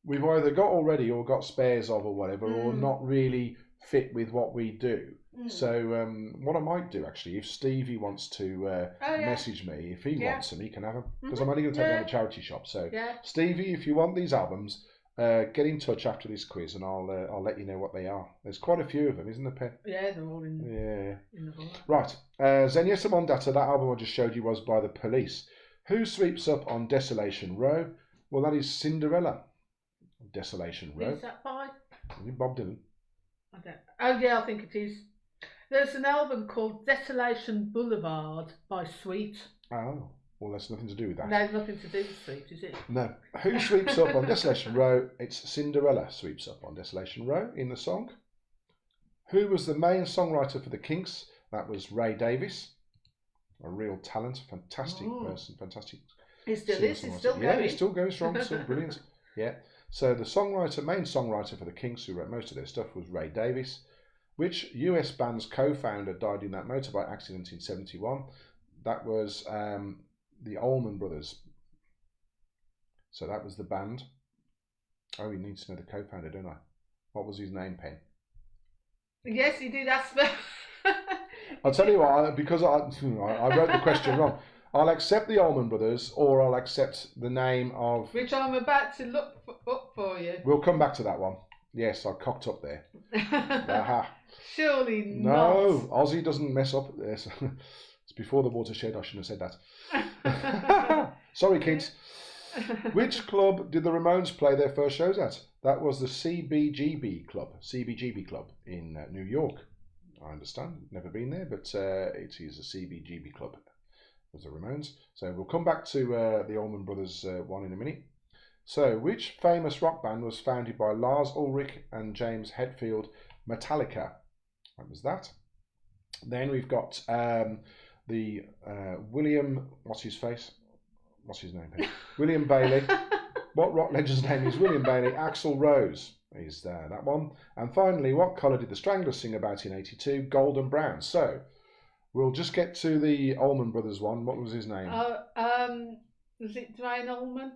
we've either got already or got spares of or whatever, or not really fit with what we do. So what I might do actually, if Stevie wants to message me, if he wants them, he can have them, because I'm only going to take them to a charity shop. So Stevie, if you want these albums, get in touch after this quiz and I'll let you know what they are. There's quite a few of them, isn't there, Pen? Yeah, they're all in the book. Right, Zenyatta Mondata, that album I just showed you was by The Police. Who sweeps up on Desolation Row? Well, that is Cinderella. Desolation Row. Who's that by? Bob Dylan. I don't. Oh yeah, I think it is. There's an album called Desolation Boulevard by Sweet. Oh, well, that's nothing to do with that. No, nothing to do with Sweet, is it? No. Who sweeps up on Desolation Row? It's Cinderella sweeps up on Desolation Row in the song. Who was the main songwriter for the Kinks? That was Ray Davies. A real talent, fantastic person, fantastic. He still is. He's still going. Yeah, he's still going strong. Still brilliant. Yeah. So the main songwriter for the Kinks, who wrote most of their stuff, was Ray Davies. Which US band's co-founder died in that motorbike accident in '71? That was the Allman Brothers. So that was the band. Oh, he needs to know the co-founder, don't I? What was his name, Pen? Yes, you did ask me. I'll tell you what, because I wrote the question wrong. I'll accept the Allman Brothers, or I'll accept the name of... Which I'm about to look up for you. We'll come back to that one. Yes, I cocked up there. Aha. Surely No, not. Ozzy doesn't mess up at this. It's before the watershed, I shouldn't have said that. Sorry, kids. Which club did the Ramones play their first shows at? That was the CBGB Club in New York. I understand. Never been there, but it is a CBGB club. It was the Ramones. So we'll come back to the Allman Brothers one in a minute. So, which famous rock band was founded by Lars Ulrich and James Headfield? Metallica. What was that? Then we've got the William... What's his face? What's his name? William Bailey. What rock legend's name is William Bailey? Axl Rose is that one. And finally, what colour did the Stranglers sing about in 82? Gold and brown. So, we'll just get to the Allman Brothers one. What was his name? Was it Dwayne Allman?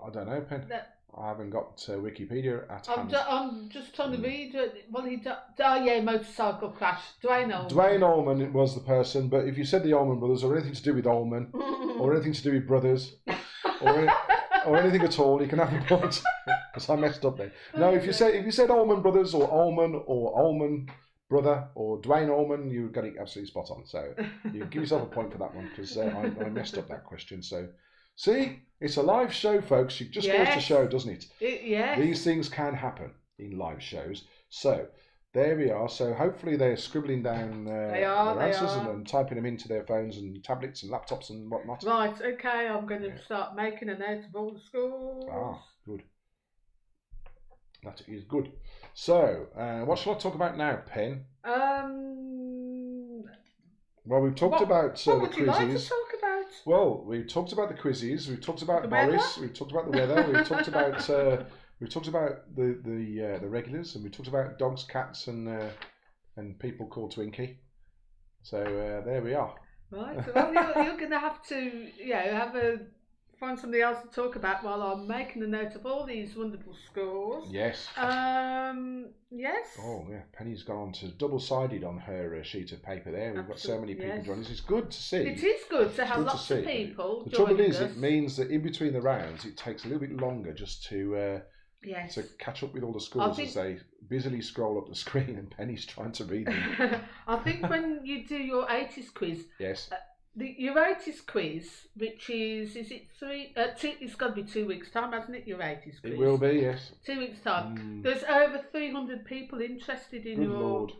I don't know, Pen. I haven't got Wikipedia at hand. I'm just trying to read it. Motorcycle crash. Dwayne Allman. Dwayne Allman was the person, but if you said the Allman Brothers or anything to do with Allman, or anything to do with brothers, or anything at all, you can have a point. Because I messed up there. No, if you said Allman Brothers or Allman Brother or Dwayne Allman, you got it absolutely spot on. So you give yourself a point for that one, because I messed up that question. So see, it's a live show, folks. It just goes to show, doesn't it? Yes. These things can happen in live shows. So there we are. So hopefully they're scribbling down their answers and typing them into their phones and tablets and laptops and whatnot. Right, okay, I'm going to start making a note of all the scores. Ah, good. That is good. So, what shall I talk about now, Pen? Well, we've talked about the quizzes. What would you like to talk about? Well, we've talked about the quizzes. We've talked about Boris. We've talked about the weather. We've talked about the regulars, and we talked about dogs, cats, and people called Twinkie. So there we are. Right. Well, you're going to have to find somebody else to talk about while I'm making a note of all these wonderful scores. Yes. Yes. Oh yeah, Penny's gone on to double-sided on her sheet of paper there. We've got so many people joining us. It's good to see. It is good to have lots of people. The trouble is, it means that in between the rounds, it takes a little bit longer just to catch up with all the scores as they busily scroll up the screen, and Penny's trying to read them. I think when you do your 80s quiz, yes. Your 80s quiz, which is it 3? It's got to be 2 weeks' time, hasn't it? Your 80s quiz. It will be, yes. 2 weeks' time. There's over 300 people interested in your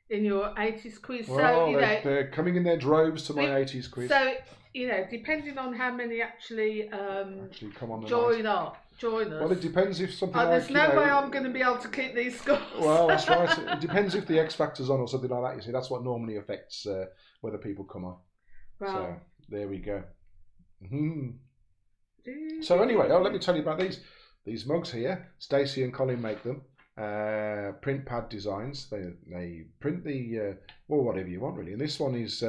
80s quiz. Well, so they're coming in their droves to my 80s quiz. So depending on how many actually come on join us. Well, it depends if something there's no way I'm going to be able to keep these scores. Well, that's right. It depends if the X Factor's on or something like that. You see, that's what normally affects whether people come on. Wow. So there we go. So anyway, let me tell you about these mugs here. Stacey and Colin make them. Print pad designs. They print the whatever you want really. And this one is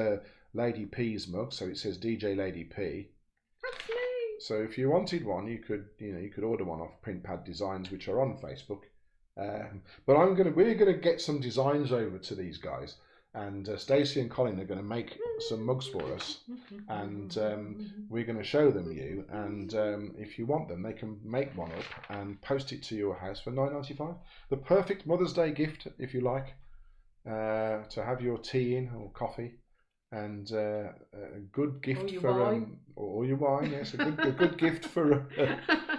Lady P's mug, so it says DJ Lady P. That's me. So if you wanted one, you could order one off Print Pad Designs, which are on Facebook. But we're gonna get some designs over to these guys. And Stacey and Colin are going to make some mugs for us, and we're going to show them you. And if you want them, they can make one up and post it to your house for $9.95. The perfect Mother's Day gift, if you like, to have your tea in or coffee, and a good gift or your wine. Yes, a good gift for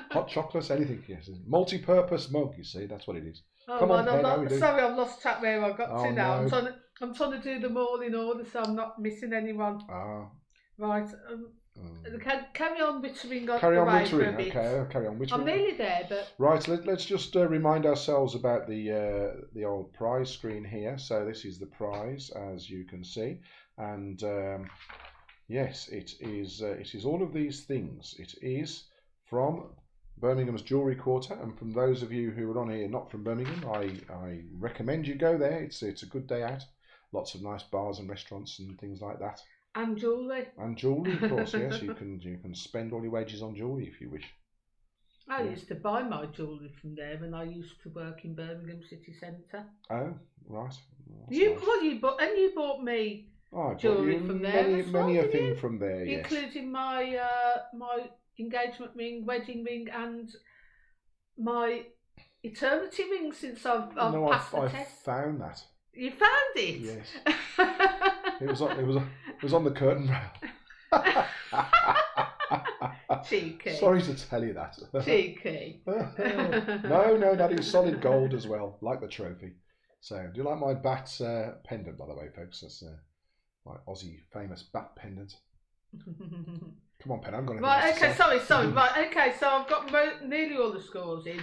hot chocolates, anything. Yes, multi-purpose mug. You see, that's what it is. Oh, come on, I've lost track where I got to now. No. I'm trying to do them all in order, so I'm not missing anyone. Right. Carry on wittering on carry on away wittering. For a bit. Okay, carry on wittering. I'm nearly there, but right. Let's just remind ourselves about the old prize screen here. So this is the prize, as you can see, and yes, it is all of these things. It is from Birmingham's Jewellery Quarter, and from those of you who are on here not from Birmingham, I recommend you go there. It's a good day out. Lots of nice bars and restaurants and things like that. And jewellery. And jewellery, of course, yes. You can spend all your wages on jewellery if you wish. I used to buy my jewellery from there when I used to work in Birmingham city centre. Oh, right. You bought me jewellery from there. Many a thing from there, yes. Including my my engagement ring, wedding ring, and my eternity ring since I've passed the test. I found that. You found it? Yes. It was on the curtain rail. Cheeky. Sorry to tell you that. Cheeky. No, that is solid gold as well, like the trophy. So, do you like my bat pendant, by the way, folks? That's my Ozzy famous bat pendant. Come on, Pen, I'm going to... Right, okay, sorry. Right, okay, so I've got nearly all the scores in.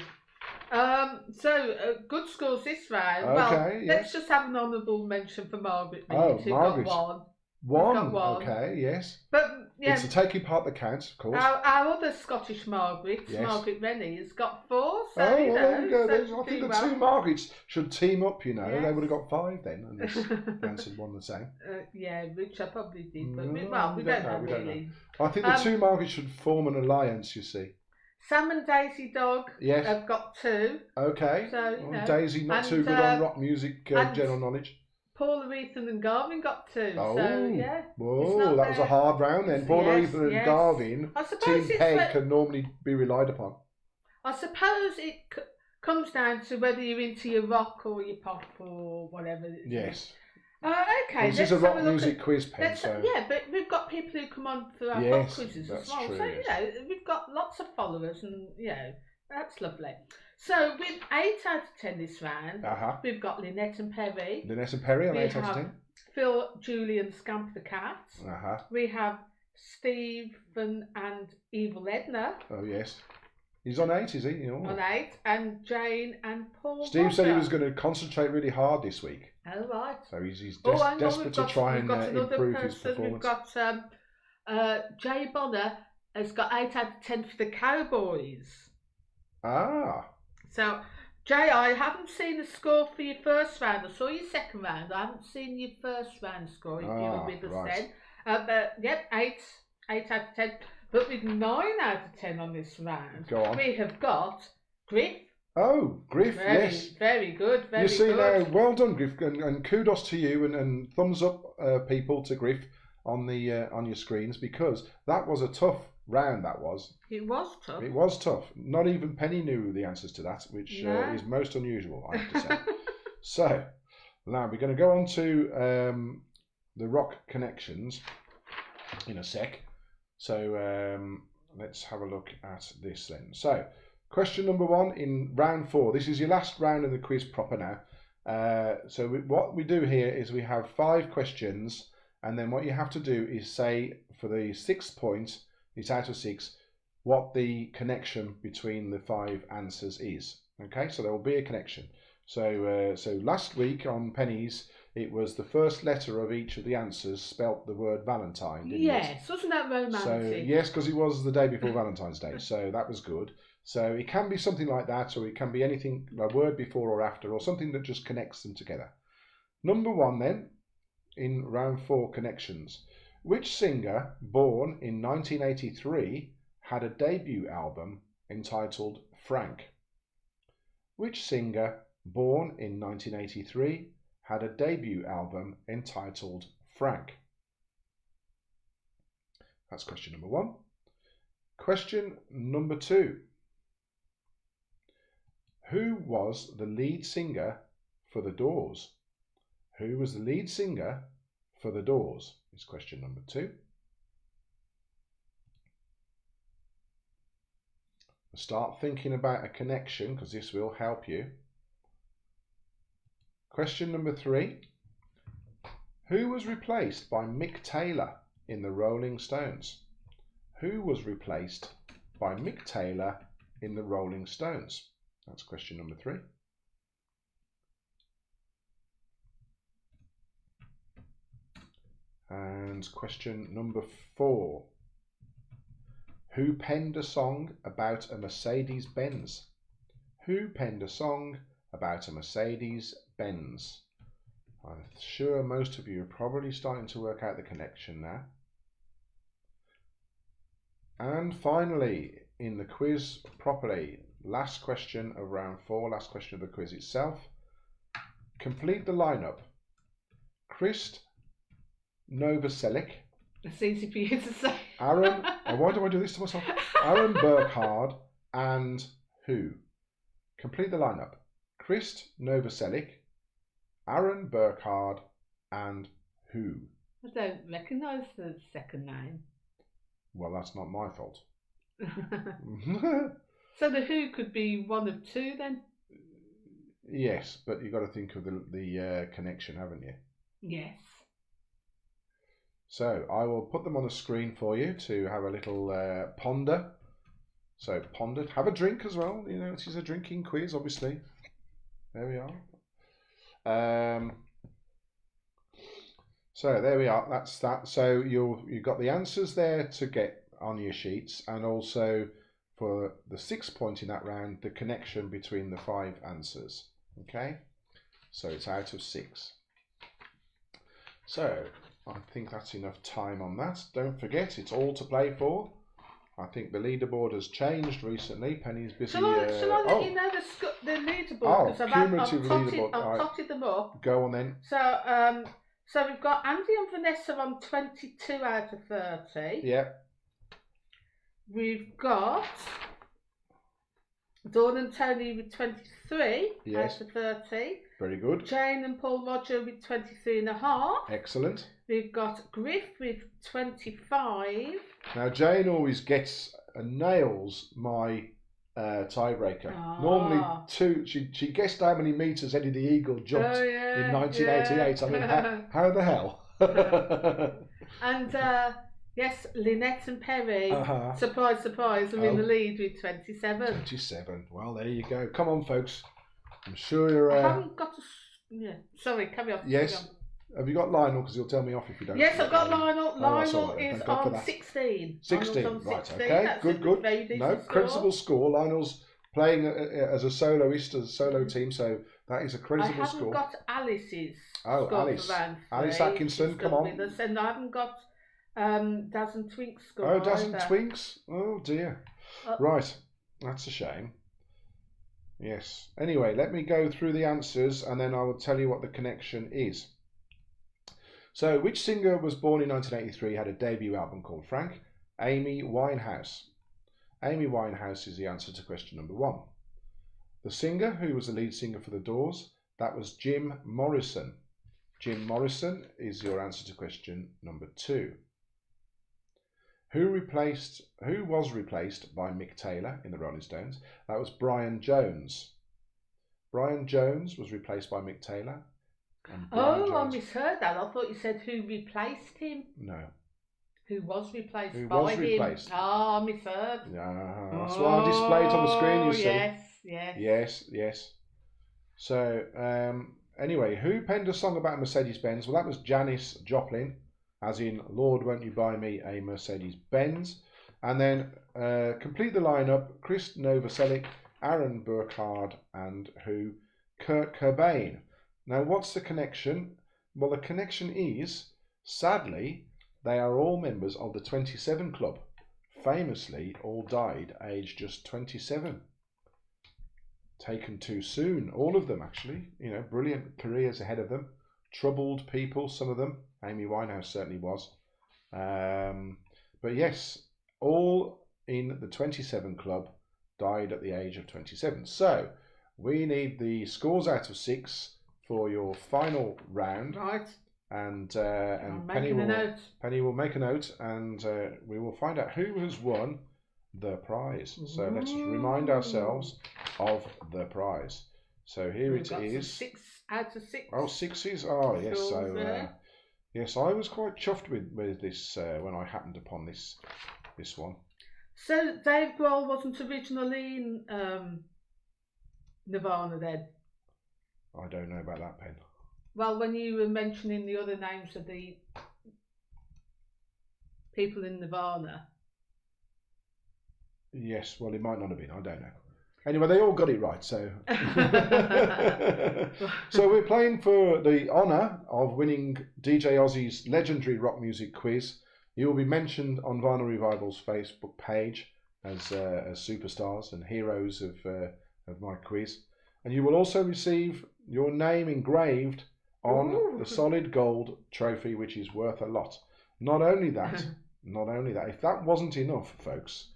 Good scores this round. Okay, well, let's just have an honourable mention for Margaret. Margaret. Got one. One. Okay, yes. But yeah, it's the taking part that counts, of course. Our other Scottish Margaret, yes. Margaret Rennie, has got 4. So, there you go. So I think the two Margarets should team up, Yes. They would have got 5 then, unless they answered one the same. Which I probably did, but we don't know really. I think the two Margarets should form an alliance, you see. Sam and Daisy Dog have got 2. Okay. So, Daisy, not too good on rock music general knowledge. Paula, Ethan and Garvin got 2. Oh, so, yeah. Whoa, that was a hard round then. Paula, Ethan and Garvin, Team Peg can normally be relied upon. I suppose it comes down to whether you're into your rock or your pop or whatever. Yes. Okay. This is a rock music quiz, Pen. Yeah, but we've got people who come on for our pop quizzes as well. True, so, we've got lots of followers and, that's lovely. So, with 8 out of 10 this round, we've got Lynette and Perry. Lynette and Perry on 8 out of 10. Phil, Julian, Scamp the Cat. We have Stephen and Evil Edna. Oh, yes. He's on 8, is he? On 8. And Jane and Paul. Steve said he was going to concentrate really hard this week. Oh, right. So he's desperate to try and improve his performance. We've got Jay Bonner has got 8 out of 10 for the Cowboys. So, Jay, I haven't seen the score for your first round. I saw your second round. I haven't seen your first round score if you were with us then. But, 8 out of 10. But with 9 out of 10 on this round, we have got Griff. Oh, Griff, yes. Very good, very good. You see now, well done, Griff, and kudos to you, and thumbs up, people, to Griff on your screens, because that was a tough round, that was. It was tough. It was tough. Not even Penny knew the answers to that, which is most unusual, I have to say. So, now we're going to go on to the rock connections in a sec. So, let's have a look at this then. So, question number 1 in round 4. This is your last round of the quiz proper now. So what we do here is we have 5 questions, and then what you have to do is say for the 6th point, it's out of 6, what the connection between the 5 answers is. Okay, so there will be a connection. So last week on Penny's, it was the first letter of each of the answers spelt the word Valentine, didn't it? Yes, wasn't that romantic? So, yes, because it was the day before Valentine's Day, so that was good. So it can be something like that, or it can be anything, a word before or after, or something that just connects them together. Number 1 then, in round 4 connections. Which singer, born in 1983, had a debut album entitled Frank? Which singer, born in 1983, had a debut album entitled Frank? That's question number 1. Question number 2. Who was the lead singer for The Doors? Who was the lead singer for The Doors? Is question number 2. Start thinking about a connection, because this will help you. Question number 3. Who was replaced by Mick Taylor in the Rolling Stones? Who was replaced by Mick Taylor in the Rolling Stones? That's question number 3. And question number 4. Who penned a song about a Mercedes-Benz? Who penned a song about a Mercedes-Benz? I'm sure most of you are probably starting to work out the connection now. And finally, in the quiz properly, last question of round 4, last question of the quiz itself. Complete the lineup. Krist Novoselic. It's easy for you to say. Aaron, why do I do this to myself? Aaron Burkhard and who? Complete the lineup. Krist Novoselic, Aaron Burkhard and who? I don't recognise the second name. Well, that's not my fault. So the who could be one of two then? Yes, but you've got to think of the connection, haven't you? Yes. So I will put them on the screen for you to have a little ponder. So ponder, have a drink as well. You know, this is a drinking quiz, obviously. There we are. So there we are. That's that. So you've got the answers there to get on your sheets, and also for the 6 point in that round, the connection between the 5 answers. Okay, so it's out of 6. So I think that's enough time on that. Don't forget, it's all to play for. I think the leaderboard has changed recently. Penny's busy. Shall I let you know the leaderboard? Because I've totted them up. Go on then. So we've got Andy and Vanessa on 22 out of 30. Yep. We've got Dawn and Tony with 23 yes. out of 30. Very good. Jane and Paul Roger with 23.5. Excellent. We've got Griff with 25. Now Jane always gets and nails my tiebreaker. Normally 2. She guessed how many meters Eddie the Eagle jumped in 1988. Yeah. I mean, how the hell? And yes, Lynette and Perry. Surprise, surprise! Are in the lead with 27. 27. Well, there you go. Come on, folks. I'm sure you're. I haven't got a. Yeah. Sorry, carry on. Yes. Carry on. Have you got Lionel? Because he'll tell me off if you don't. Yes, I've got Lionel. Lionel is on 16. 16, on right, 16. okay, That's good. No, creditable score. Lionel's playing as a soloist, as a solo team, so that is a creditable score. I haven't got Alice's score. Alice. Alice Atkinson, come on. And I haven't got Daz and Twink's score. Oh, Daz and Twink's? Oh, dear. Right, that's a shame. Yes. Anyway, let me go through the answers and then I will tell you what the connection is. So, which singer was born in 1983, had a debut album called Frank? Amy Winehouse. Amy Winehouse is the answer to question number 1. The singer who was the lead singer for The Doors, that was Jim Morrison. Jim Morrison is your answer to question number 2. Who was replaced by Mick Taylor in the Rolling Stones? That was Brian Jones. Brian Jones was replaced by Mick Taylor. I misheard that. I thought you said who replaced him. No. Who was replaced who by was him. Replaced. I misheard. Yeah, that's why I display it on the screen, you see. Yes. So, anyway, who penned a song about Mercedes-Benz? Well, that was Janis Joplin, as in, Lord, won't you buy me a Mercedes-Benz? And then, complete the lineup, Krist Novoselic, Aaron Burkhard, and who? Kurt Cobain. Now, what's the connection? Well, the connection is, sadly, they are all members of the 27 Club. Famously, all died aged just 27. Taken too soon. All of them, actually. You know, brilliant careers ahead of them. Troubled people, some of them. Amy Winehouse certainly was. But yes, all in the 27 Club died at the age of 27. So, we need the scores out of 6 for your final round. Right. And Penny will make a note, and we will find out who has won the prize. So let's remind ourselves of the prize. So here it is. 6 out of 6. Oh, 6s. Oh, yes. So yes, I was quite chuffed with this when I happened upon this one. So Dave Grohl wasn't originally in Nirvana then? I don't know about that, Pen. Well, when you were mentioning the other names of the people in Nirvana. Yes, well, it might not have been. I don't know. Anyway, they all got it right, so... So we're playing for the honour of winning DJ Ozzy's legendary rock music quiz. You will be mentioned on Vinyl Revival's Facebook page as superstars and heroes of my quiz. And you will also receive your name engraved on the solid gold trophy, which is worth a lot. Not only that, if that wasn't enough, folks,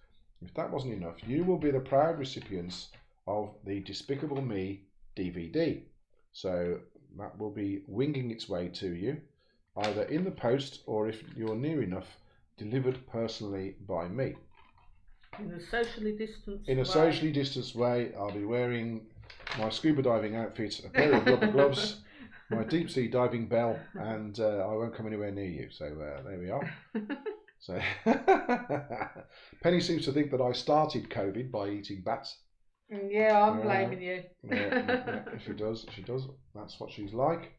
you will be the proud recipients of the Despicable Me DVD. So that will be winging its way to you, either in the post or, if you're near enough, delivered personally by me. In a socially distanced way, I'll be wearing my scuba diving outfit, a pair of rubber gloves, my deep sea diving bell, and I won't come anywhere near you. So there we are. So Penny seems to think that I started COVID by eating bats. Yeah, I'm blaming you. Yeah, she does. That's what she's like.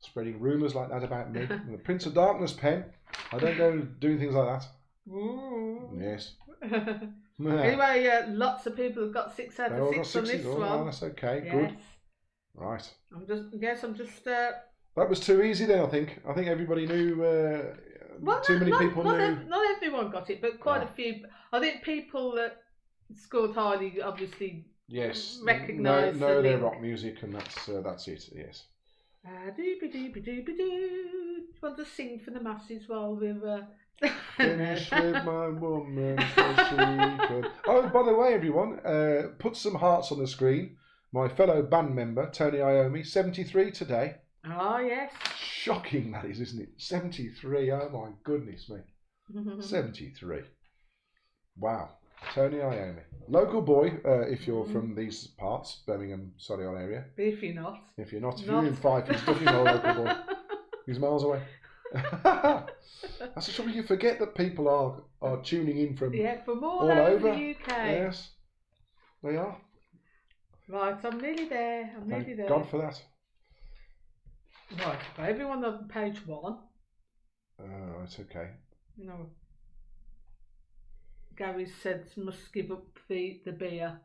Spreading rumours like that about me. The Prince of Darkness, Pen. I don't go doing things like that. Ooh. Yes. Anyway, lots of people have got 6 out of 6 on this one. Oh, that's okay. Yes. Good. Right. I'm just. That was too easy then, I think. I think everybody knew. Too many people knew. Not everyone got it, but quite a few. I think people that scored highly obviously recognise know their rock music, and that's it. Yes. Do you want to sing for the masses while we're Finish with my woman so she could. Oh, by the way, everyone, put some hearts on the screen. My fellow band member Tony Iommi, 73 today. Oh yes. Shocking that is, isn't it? 73. Oh my goodness me. 73. Wow. Tony Iommi. Local boy, if you're from these parts, Birmingham, Solihull area. If you're not. If you're in Fife, he's definitely not a local boy. He's miles away. That's the trouble. You forget that people are tuning in from all over the UK. Yes, they are. Right, I'm nearly there. Thank God for that. Right, everyone on page 1. It's okay. No. Gary said must give up the beer.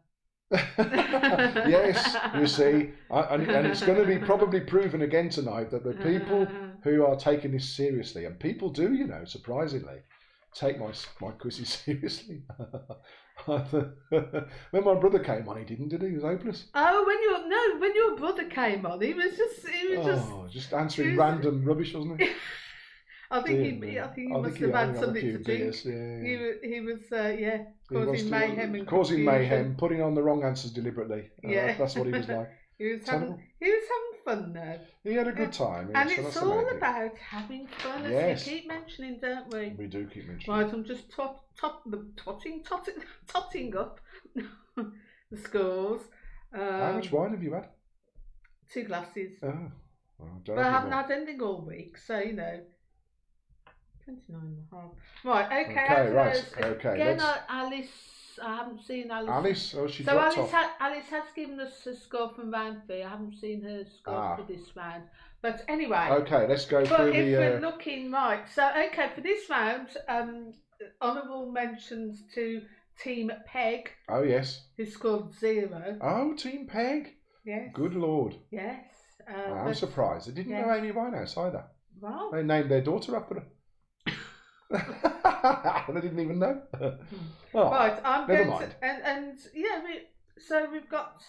Yes, you see, and it's going to be probably proven again tonight that the people who are taking this seriously, and people do, surprisingly, take my quizzes seriously. When my brother came on, he didn't, did he? He was hopeless. Oh, when your brother came on, he was just answering random rubbish, wasn't he? I think he must have had something to drink. Yeah. He was causing mayhem. Causing mayhem, putting on the wrong answers deliberately. That's what he was like. He was having fun though. He had a good time. And it's all about having fun, as we keep mentioning, don't we? We do keep mentioning. Right, I'm just totting up the scores. How much wine have you had? 2 glasses. Oh. But I haven't had anything all week, so 29.5. Right, okay. Right. Okay. Again, Alice. I haven't seen Alice. Alice? Oh, she so dropped Alice has given us a score from round 3. I haven't seen her score for this round. But anyway. Okay, let's go through the... But if we're looking right. So, okay, for this round, honourable mentions to Team Peg. Oh, yes. Who scored 0. Oh, Team Peg? Yes. Good Lord. Yes. I'm surprised. They didn't know Amy Winehouse either. Well. They named their daughter after her. They didn't even know. Right, I'm never going mind. So we've got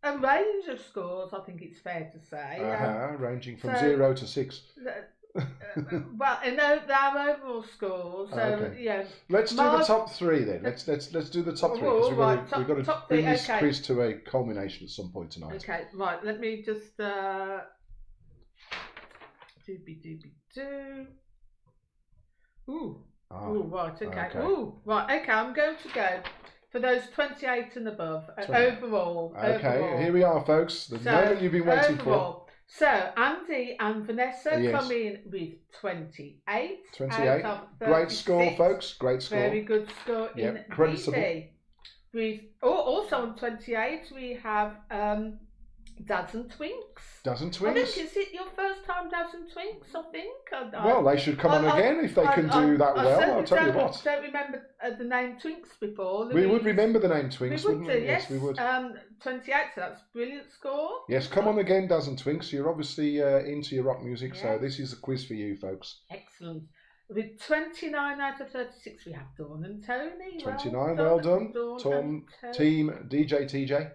a range of scores, I think it's fair to say. Ranging from 0 to 6. Well, our overall scores. Let's do the top 3 then. Let's do the top 3 because we've got to bring this quiz to a culmination at some point tonight. Okay, right. Let me just doobie-doobie-doo. Ooh, right, okay. Ooh, right, okay, I'm going to go for those 28 and above, overall. Okay, overall. Here we are, folks, the moment you've been waiting for. So, Andy and Vanessa come in with 28. 28, out of 36. Great score, folks, great score. Very good score indeed. Also on 28, we have Daz and Twinks. Daz and I Twinks. think, is it your first time Daz and Twinks, I think? Well, they should come on again if they can do that well, I'll tell you what. I don't remember the name Twinks before. We would remember the name Twinks, wouldn't we? Yes, we would. 28, so that's a brilliant score. Yes, come on again, Daz and Twinks. You're obviously into your rock music, so this is a quiz for you, folks. Excellent. With 29 out of 36, we have Dawn and Tony. 29, well done. Team DJ TJ.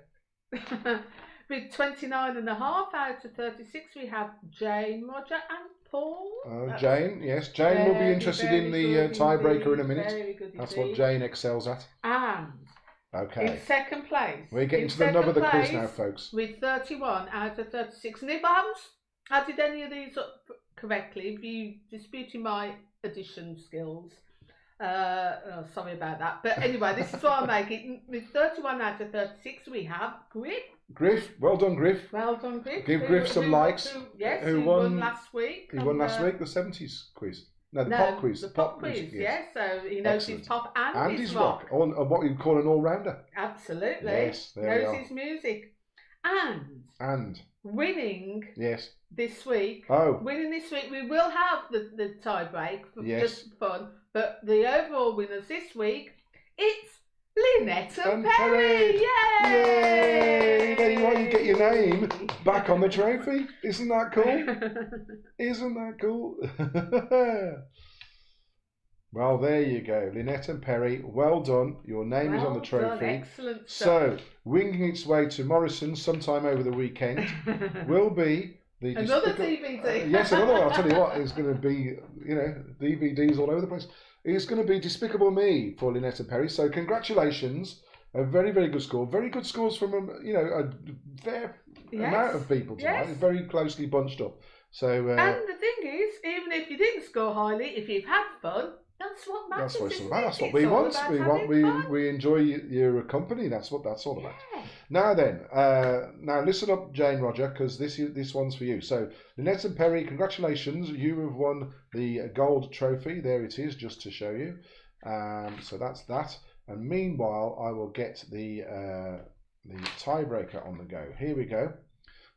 With 29.5 out of 36, we have Jane, Roger and Paul. Jane, yes. Jane will be interested in the tiebreaker in a minute. That's what Jane excels at. And in second place. We're getting to the nub of the quiz now, folks. With 31 out of 36. And if I haven't added any of these up correctly, if you disputing my addition skills, sorry about that. But anyway, this is what I'm making. With 31 out of 36, we have Griff. Well done, Griff. Well done, Griff. Give Griff some likes. Who won last week. He won last week, the 70s quiz. No, the pop quiz. The pop quiz, yes. So he knows his pop and his rock. What you'd call an all-rounder. Absolutely. Yes, there we are. Knows his music. And winning this week. Winning this week, we will have the tie break for just fun. But the overall winners this week, it's Lynette and Perry! Yay! Yay! There you are, you get your name back on the trophy. Isn't that cool? Isn't that cool? Well, there you go. Lynette and Perry, well done. Your name is on the trophy. Excellent stuff. So, winging its way to Morrison sometime over the weekend will be the another DVD. Yes, another one. I'll tell you what, it's going to be, DVDs all over the place. It's going to be Despicable Me for Lynette and Perry. So congratulations. A very, very good score. Very good scores from, a fair amount of people tonight. It's very closely bunched up. So and the thing is, even if you didn't score highly, if you've had fun, that's what matters. That's what it's all about. That's what we want. We enjoy your company. That's what that's all about. Yeah. Now then, now listen up, Jane Roger, because this one's for you. So, Lynette and Perry, congratulations! You have won the gold trophy. There it is, just to show you. So that's that. And meanwhile, I will get the tiebreaker on the go. Here we go.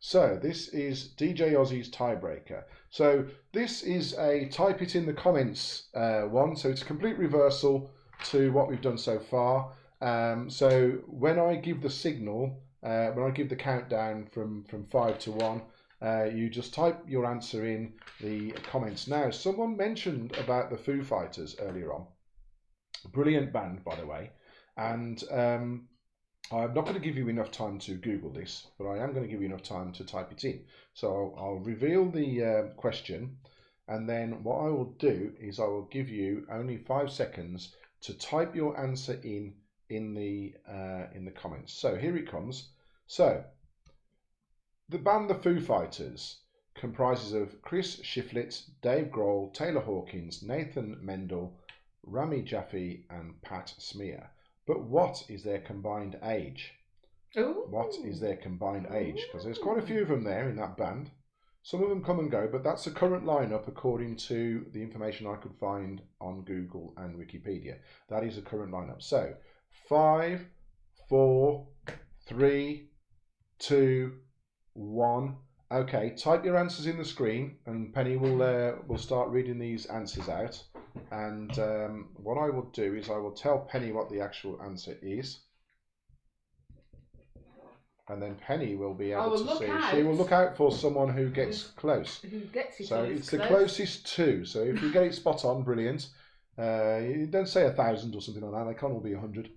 So this is DJ Ozzy's tiebreaker. So this is a type it in the comments one. So it's a complete reversal to what we've done so far. So when I give the signal, when I give the countdown from 5 to 1, you just type your answer in the comments. Now, someone mentioned about the Foo Fighters earlier on. Brilliant band, by the way. And I'm not going to give you enough time to Google this, but I am going to give you enough time to type it in. So I'll reveal the question, and then what I will do is I will give you only 5 seconds to type your answer in the comments. So here it comes. So the band The Foo Fighters comprises of Chris Shiflett, Dave Grohl, Taylor Hawkins, Nathan Mendel, Rami Jaffe, and Pat Smear. But what is their combined age? Ooh. What is their combined age? Because there's quite a few of them there in that band. Some of them come and go, but that's the current lineup according to the information I could find on Google and Wikipedia. That is the current lineup. So 5, 4, 3, 2, 1. Okay, type your answers in the screen, and Penny will start reading these answers out. And what I will do is I will tell Penny what the actual answer is, and then Penny will be able to see. She will look out for someone who gets close. Who gets it? So it's the closest to. So if you get it spot on, brilliant. You don't say 1,000 or something like that. They can't all be 100.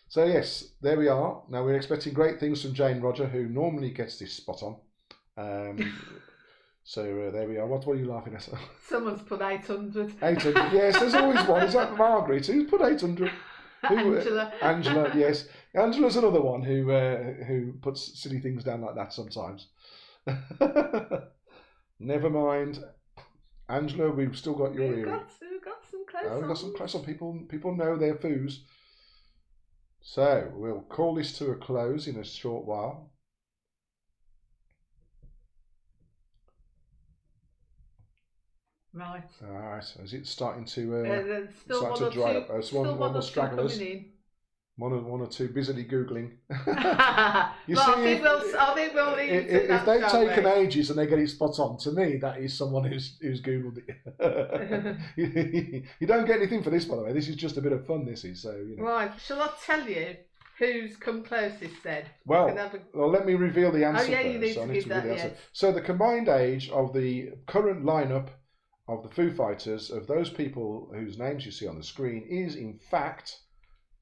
So yes, there we are. Now we're expecting great things from Jane Roger, who normally gets this spot on. So there we are. What are you laughing at? Someone's put 800. 800, yes, there's always one. Is that Margaret? Who's put 800? Angela. Angela, yes. Angela's another one who puts silly things down like that sometimes. Never mind. Angela, we've still got your earring. We've got some close on. We've got some close on. People know their foos. So we'll call this to a close in a short while. Right. All right. Is it starting to still dry up? Still one more stragglers. One or two busily Googling. I think we'll leave if they've taken ages and they get it spot on, to me, that is someone who's Googled it. You don't get anything for this, by the way. This is just a bit of fun, this is. So, you know. Right, shall I tell you who's come closest then? Well, let me reveal the answer first. You need to give that, yes. So the combined age of the current lineup of the Foo Fighters, of those people whose names you see on the screen, is in fact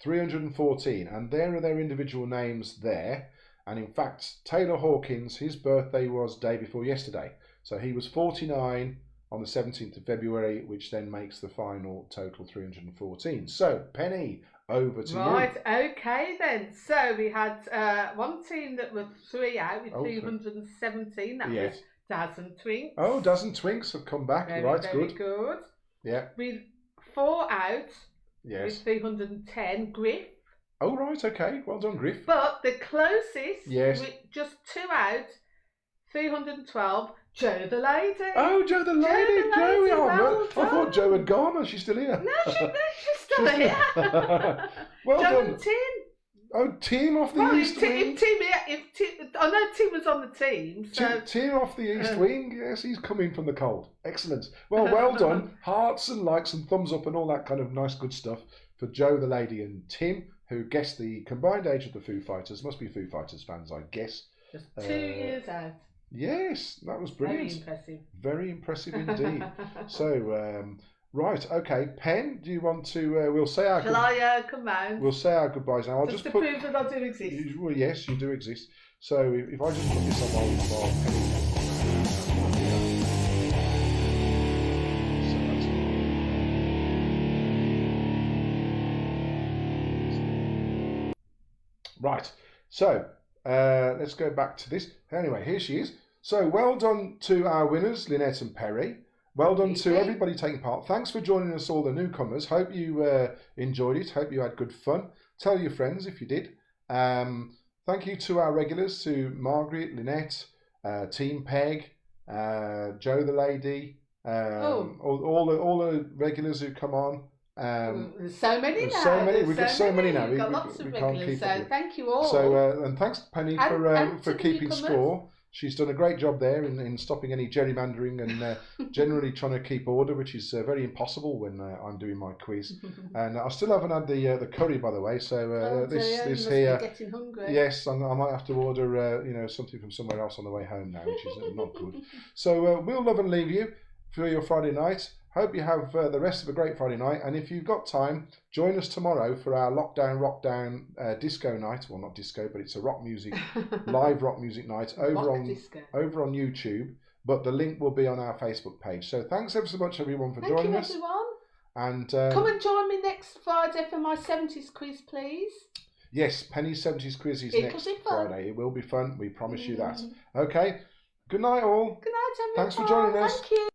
314, and there are their individual names there. And in fact, Taylor Hawkins, his birthday was day before yesterday, so he was 49 on the 17th of February, which then makes the final total 314. So Penny, over to you. Right, okay then. So we had one team that was 3 out with 317. That was Daz and Twinks. Oh, Daz and Twinks have come back. Very, right, very good. Yeah. With 4 out. Yes. With 310, Griff. Oh, right, okay. Well done, Griff. But the closest, yes, with just 2 out, 312, Joe the Lady. Oh, Joe the Lady. I thought Joe had gone. She's still here. No, she's still here. Well Joe done. and Tim. Oh, Tim off the East Wing. I know Tim was on the team. So. Tim off the East Wing. Yes, he's coming from the cold. Excellent. Well done. Hearts and likes and thumbs up and all that kind of nice, good stuff for Joe the Lady and Tim, who guessed the combined age of the Foo Fighters. Must be Foo Fighters fans, I guess. Just 2 years out. Yes, that was brilliant. Very impressive. Very impressive indeed. So, right, okay. Pen, do you want to? We'll say our. Shall I come round? We'll say our goodbyes now. I'll just to prove that I do exist. Well, yes, you do exist. So if I just put this on while right. So let's go back to this. Anyway, here she is. So well done to our winners, Lynette and Perry. Well done to everybody taking part. Thanks for joining us, all the newcomers. Hope you enjoyed it. Hope you had good fun. Tell your friends if you did. Thank you to our regulars, to Margaret, Lynette, Team Peg, Joe the Lady, all the regulars who come on. There's so many now. So many. We've got so many now. We've got lots of regulars. So thank you all. So and thanks Penny for keeping score. She's done a great job there in stopping any gerrymandering and generally trying to keep order, which is very impossible when I'm doing my quiz. And I still haven't had the curry, by the way. So this here, getting hungry. Yes, I might have to order something from somewhere else on the way home now, which is not good. So we'll love and leave you for your Friday night. Hope you have the rest of a great Friday night, and if you've got time, join us tomorrow for our Rockdown disco night. Well, not disco, but it's a rock music, live rock music night over on YouTube. But the link will be on our Facebook page. So thanks ever so much, everyone, for joining us. Thank you, everyone. And come and join me next Friday for my 70s quiz, please. Yes, Penny's 70s quiz is next Friday. It will be fun. We promise you that. Okay. Good night, all. Good night, everyone. Thanks for joining us. Thank you.